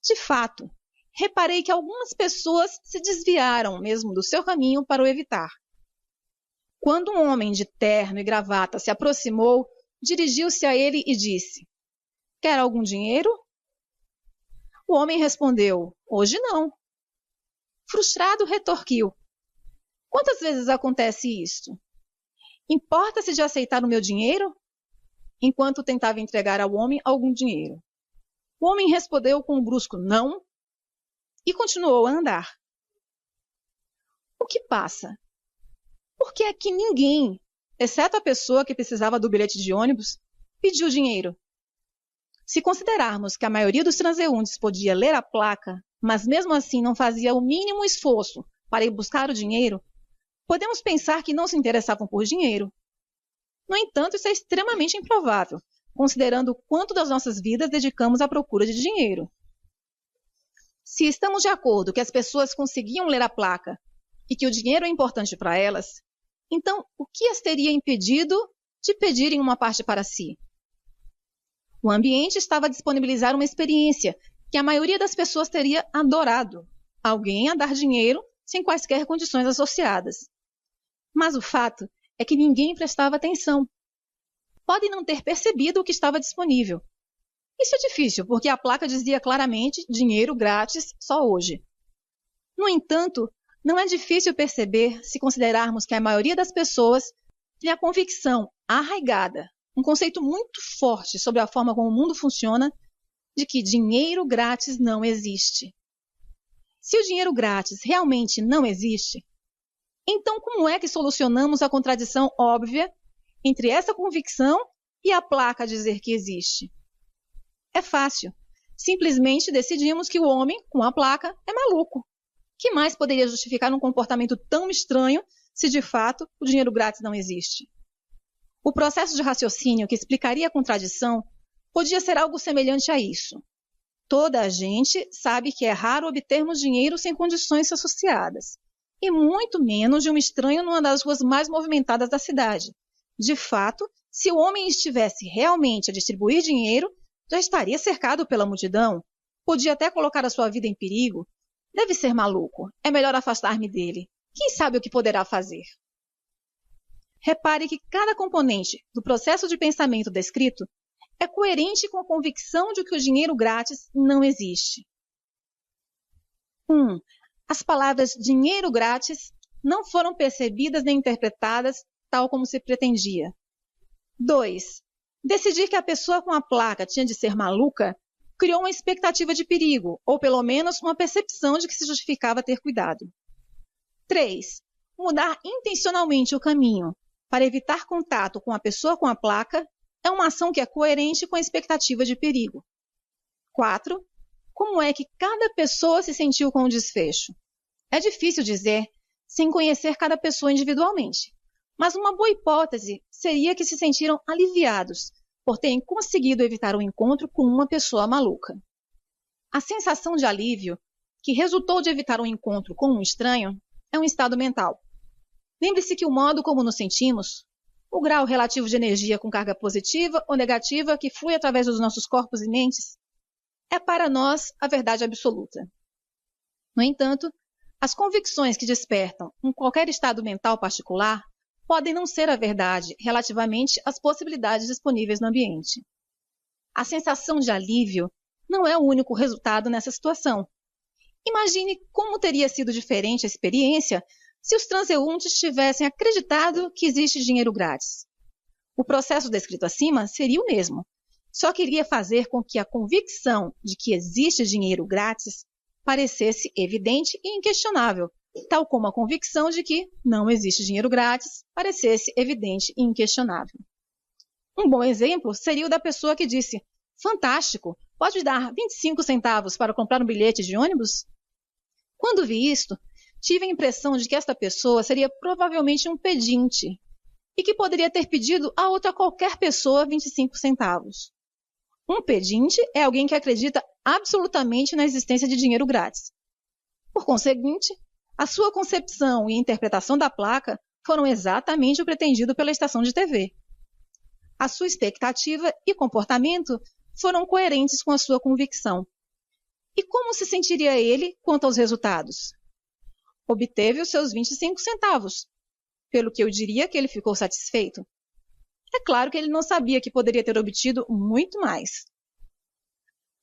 De fato, reparei que algumas pessoas se desviaram mesmo do seu caminho para o evitar. Quando um homem de terno e gravata se aproximou, dirigiu-se a ele e disse: "Quer algum dinheiro?" O homem respondeu: "Hoje não." Frustrado, retorquiu: "Quantas vezes acontece isto? Importa-se de aceitar o meu dinheiro?" Enquanto tentava entregar ao homem algum dinheiro. O homem respondeu com um brusco não e continuou a andar. O que passa? Por que é que ninguém, exceto a pessoa que precisava do bilhete de ônibus, pediu dinheiro? Se considerarmos que a maioria dos transeuntes podia ler a placa, mas mesmo assim não fazia o mínimo esforço para ir buscar o dinheiro, podemos pensar que não se interessavam por dinheiro. No entanto, isso é extremamente improvável, considerando o quanto das nossas vidas dedicamos à procura de dinheiro. Se estamos de acordo que as pessoas conseguiam ler a placa e que o dinheiro é importante para elas, então o que as teria impedido de pedirem uma parte para si? O ambiente estava a disponibilizar uma experiência que a maioria das pessoas teria adorado, alguém a dar dinheiro sem quaisquer condições associadas. Mas o fato é que ninguém prestava atenção. Podem não ter percebido o que estava disponível. Isso é difícil, porque a placa dizia claramente dinheiro grátis só hoje. No entanto, não é difícil perceber se considerarmos que a maioria das pessoas tem a convicção arraigada, um conceito muito forte sobre a forma como o mundo funciona, de que dinheiro grátis não existe. Se o dinheiro grátis realmente não existe, então como é que solucionamos a contradição óbvia entre essa convicção e a placa dizer que existe? É fácil. Simplesmente decidimos que o homem, com a placa, é maluco. Que mais poderia justificar um comportamento tão estranho se de fato o dinheiro grátis não existe? O processo de raciocínio que explicaria a contradição podia ser algo semelhante a isso. Toda a gente sabe que é raro obtermos dinheiro sem condições associadas, e muito menos de um estranho numa das ruas mais movimentadas da cidade. De fato, se o homem estivesse realmente a distribuir dinheiro, já estaria cercado pela multidão, podia até colocar a sua vida em perigo. Deve ser maluco, é melhor afastar-me dele. Quem sabe o que poderá fazer? Repare que cada componente do processo de pensamento descrito é coerente com a convicção de que o dinheiro grátis não existe. 1. As palavras dinheiro grátis não foram percebidas nem interpretadas tal como se pretendia. 2. Decidir que a pessoa com a placa tinha de ser maluca criou uma expectativa de perigo, ou pelo menos uma percepção de que se justificava ter cuidado. 3. Mudar intencionalmente o caminho para evitar contato com a pessoa com a placa é uma ação que é coerente com a expectativa de perigo. 4. Como é que cada pessoa se sentiu com o desfecho? É difícil dizer sem conhecer cada pessoa individualmente, mas uma boa hipótese seria que se sentiram aliviados por terem conseguido evitar o encontro com uma pessoa maluca. A sensação de alívio que resultou de evitar um encontro com um estranho é um estado mental. Lembre-se que o modo como nos sentimos, o grau relativo de energia com carga positiva ou negativa que flui através dos nossos corpos e mentes, é para nós a verdade absoluta. No entanto, as convicções que despertam em qualquer estado mental particular podem não ser a verdade relativamente às possibilidades disponíveis no ambiente. A sensação de alívio não é o único resultado nessa situação. Imagine como teria sido diferente a experiência se os transeuntes tivessem acreditado que existe dinheiro grátis. O processo descrito acima seria o mesmo, só que iria fazer com que a convicção de que existe dinheiro grátis parecesse evidente e inquestionável, tal como a convicção de que não existe dinheiro grátis parecesse evidente e inquestionável. Um bom exemplo seria o da pessoa que disse: "Fantástico, pode dar 25 centavos para comprar um bilhete de ônibus?" Quando vi isto, tive a impressão de que esta pessoa seria provavelmente um pedinte e que poderia ter pedido a outra qualquer pessoa 25 centavos. Um pedinte é alguém que acredita absolutamente na existência de dinheiro grátis. Por conseguinte, a sua concepção e interpretação da placa foram exatamente o pretendido pela estação de TV. A sua expectativa e comportamento foram coerentes com a sua convicção. E como se sentiria ele quanto aos resultados? Obteve os seus 25 centavos, pelo que eu diria que ele ficou satisfeito. É claro que ele não sabia que poderia ter obtido muito mais.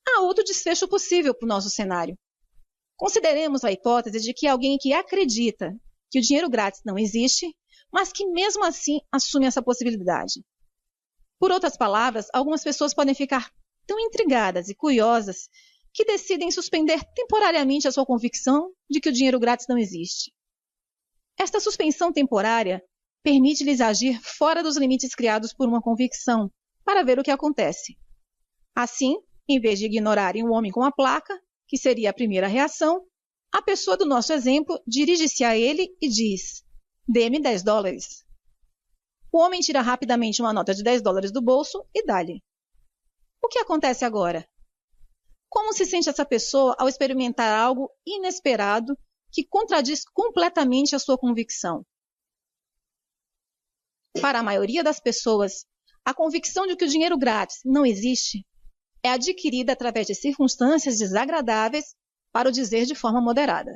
Há outro desfecho possível para o nosso cenário. Consideremos a hipótese de que alguém que acredita que o dinheiro grátis não existe, mas que mesmo assim assume essa possibilidade. Por outras palavras, algumas pessoas podem ficar tão intrigadas e curiosas que decidem suspender temporariamente a sua convicção de que o dinheiro grátis não existe. Esta suspensão temporária permite-lhes agir fora dos limites criados por uma convicção, para ver o que acontece. Assim, em vez de ignorarem o homem com a placa, que seria a primeira reação, a pessoa do nosso exemplo dirige-se a ele e diz: "Dê-me $10. O homem tira rapidamente uma nota de $10 do bolso e dá-lhe. O que acontece agora? Como se sente essa pessoa ao experimentar algo inesperado que contradiz completamente a sua convicção? Para a maioria das pessoas, a convicção de que o dinheiro grátis não existe é adquirida através de circunstâncias desagradáveis, para o dizer de forma moderada.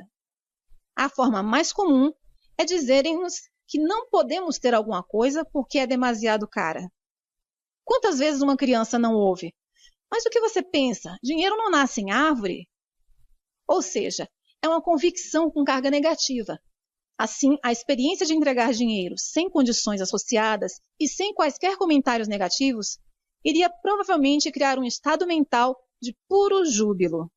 A forma mais comum é dizerem-nos que não podemos ter alguma coisa porque é demasiado cara. Quantas vezes uma criança não ouve: "Mas o que você pensa? Dinheiro não nasce em árvore?" Ou seja, é uma convicção com carga negativa. Assim, a experiência de entregar dinheiro sem condições associadas e sem quaisquer comentários negativos iria provavelmente criar um estado mental de puro júbilo.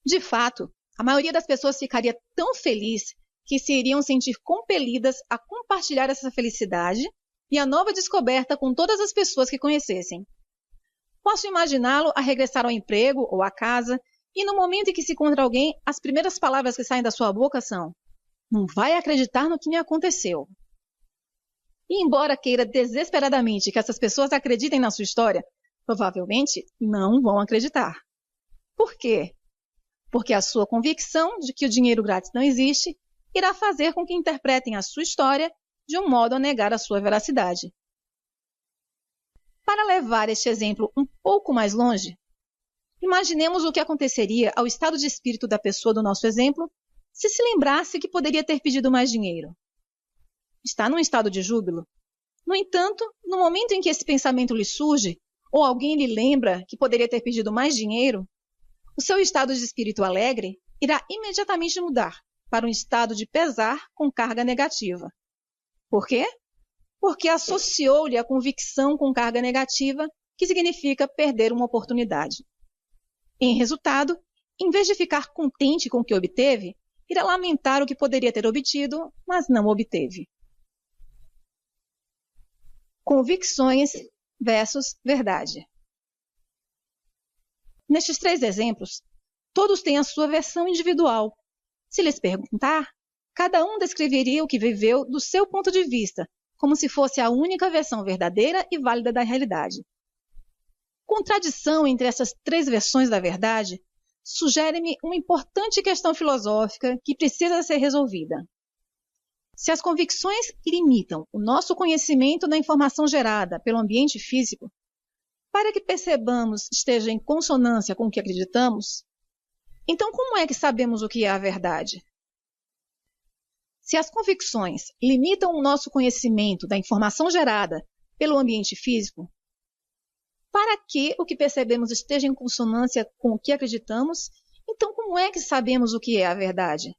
De fato, a maioria das pessoas ficaria tão feliz que se iriam sentir compelidas a compartilhar essa felicidade e a nova descoberta com todas as pessoas que conhecessem. Posso imaginá-lo a regressar ao emprego ou à casa e no momento em que se encontra alguém, as primeiras palavras que saem da sua boca são: "Não vai acreditar no que me aconteceu." E embora queira desesperadamente que essas pessoas acreditem na sua história, provavelmente não vão acreditar. Por quê? Porque a sua convicção de que o dinheiro grátis não existe irá fazer com que interpretem a sua história de um modo a negar a sua veracidade. Para levar este exemplo um pouco mais longe, imaginemos o que aconteceria ao estado de espírito da pessoa do nosso exemplo se lembrasse que poderia ter pedido mais dinheiro. Está num estado de júbilo. No entanto, no momento em que esse pensamento lhe surge, ou alguém lhe lembra que poderia ter pedido mais dinheiro, o seu estado de espírito alegre irá imediatamente mudar para um estado de pesar com carga negativa. Por quê? Porque associou-lhe a convicção com carga negativa, que significa perder uma oportunidade. Em resultado, em vez de ficar contente com o que obteve, irá lamentar o que poderia ter obtido, mas não obteve. Convicções versus verdade. Nestes 3 exemplos, todos têm a sua versão individual. Se lhes perguntar, cada um descreveria o que viveu do seu ponto de vista, como se fosse a única versão verdadeira e válida da realidade. Contradição entre essas 3 versões da verdade sugere-me uma importante questão filosófica que precisa ser resolvida. Se as convicções limitam o nosso conhecimento da informação gerada pelo ambiente físico, para que percebamos esteja em consonância com o que acreditamos, então como é que sabemos o que é a verdade? Se as convicções limitam o nosso conhecimento da informação gerada pelo ambiente físico, para que o que percebemos esteja em consonância com o que acreditamos, então como é que sabemos o que é a verdade?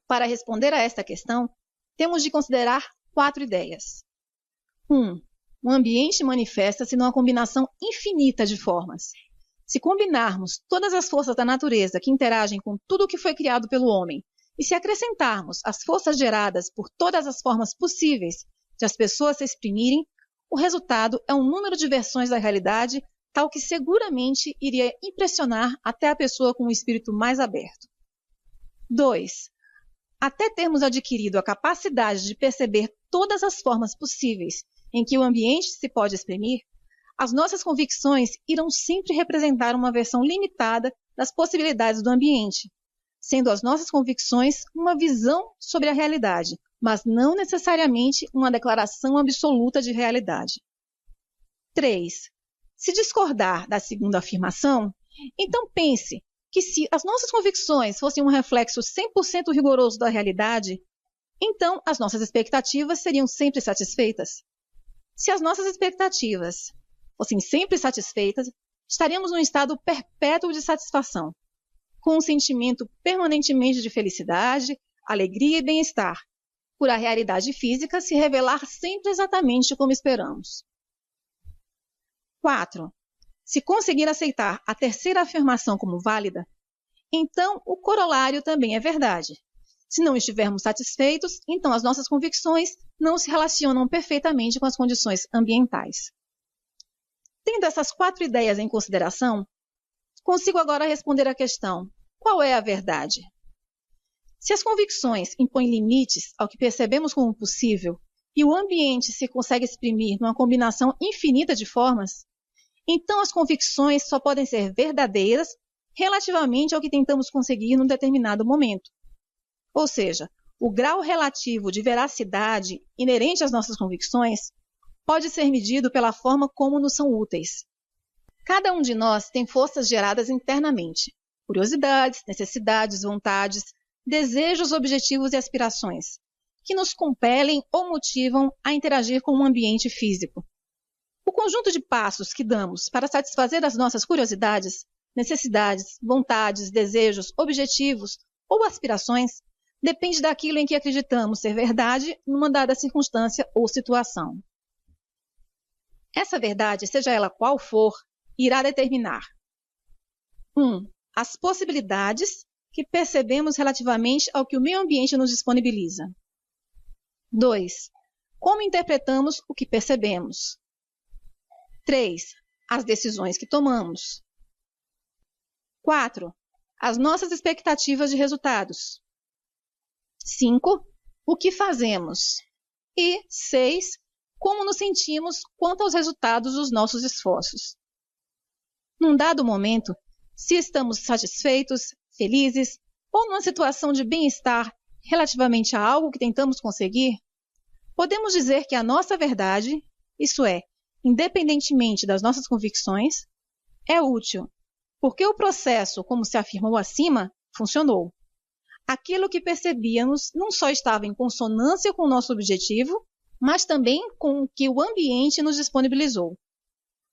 Para responder a esta questão, temos de considerar 4 ideias. 1. O ambiente manifesta-se numa combinação infinita de formas. Se combinarmos todas as forças da natureza que interagem com tudo o que foi criado pelo homem, e se acrescentarmos as forças geradas por todas as formas possíveis de as pessoas se exprimirem, o resultado é um número de versões da realidade tal que seguramente iria impressionar até a pessoa com o espírito mais aberto. 2. Até termos adquirido a capacidade de perceber todas as formas possíveis em que o ambiente se pode exprimir, as nossas convicções irão sempre representar uma versão limitada das possibilidades do ambiente, sendo as nossas convicções uma visão sobre a realidade, mas não necessariamente uma declaração absoluta de realidade. 3. Se discordar da segunda afirmação, então pense que se as nossas convicções fossem um reflexo 100% rigoroso da realidade, então as nossas expectativas seriam sempre satisfeitas. Se as nossas expectativas fossem sempre satisfeitas, estaríamos num estado perpétuo de satisfação, com um sentimento permanentemente de felicidade, alegria e bem-estar, por a realidade física se revelar sempre exatamente como esperamos. 4. Se conseguir aceitar a terceira afirmação como válida, então o corolário também é verdade. Se não estivermos satisfeitos, então as nossas convicções não se relacionam perfeitamente com as condições ambientais. Tendo essas 4 ideias em consideração, consigo agora responder à questão: qual é a verdade? Se as convicções impõem limites ao que percebemos como possível e o ambiente se consegue exprimir numa combinação infinita de formas, então as convicções só podem ser verdadeiras relativamente ao que tentamos conseguir num determinado momento. Ou seja, o grau relativo de veracidade inerente às nossas convicções pode ser medido pela forma como nos são úteis. Cada um de nós tem forças geradas internamente, curiosidades, necessidades, vontades, desejos, objetivos e aspirações, que nos compelem ou motivam a interagir com o ambiente físico. O conjunto de passos que damos para satisfazer as nossas curiosidades, necessidades, vontades, desejos, objetivos ou aspirações depende daquilo em que acreditamos ser verdade numa dada circunstância ou situação. Essa verdade, seja ela qual for, irá determinar 1. As possibilidades que percebemos relativamente ao que o meio ambiente nos disponibiliza. 2. Como interpretamos o que percebemos. 3. As decisões que tomamos. 4. As nossas expectativas de resultados. 5. O que fazemos. E 6. Como nos sentimos quanto aos resultados dos nossos esforços. Num dado momento, se estamos satisfeitos, felizes ou numa situação de bem-estar relativamente a algo que tentamos conseguir, podemos dizer que a nossa verdade, isso é, independentemente das nossas convicções, é útil, porque o processo, como se afirmou acima, funcionou. Aquilo que percebíamos não só estava em consonância com o nosso objetivo, mas também com o que o ambiente nos disponibilizou.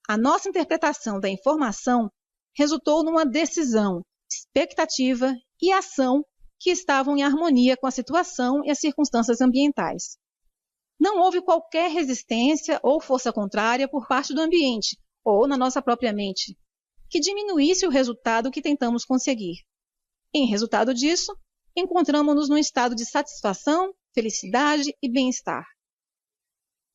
A nossa interpretação da informação resultou numa decisão, expectativa e ação que estavam em harmonia com a situação e as circunstâncias ambientais. Não houve qualquer resistência ou força contrária por parte do ambiente, ou na nossa própria mente, que diminuísse o resultado que tentamos conseguir. Em resultado disso, encontramos-nos num estado de satisfação, felicidade e bem-estar.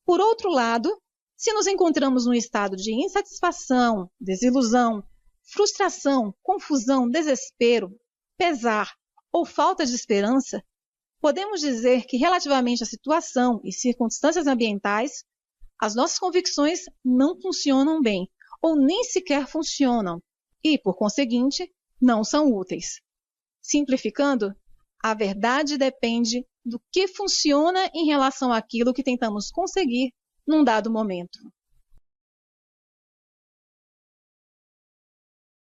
Por outro lado, se nos encontramos num estado de insatisfação, desilusão, frustração, confusão, desespero, pesar ou falta de esperança, podemos dizer que relativamente à situação e circunstâncias ambientais, as nossas convicções não funcionam bem ou nem sequer funcionam e, por conseguinte, não são úteis. Simplificando, a verdade depende do que funciona em relação àquilo que tentamos conseguir num dado momento.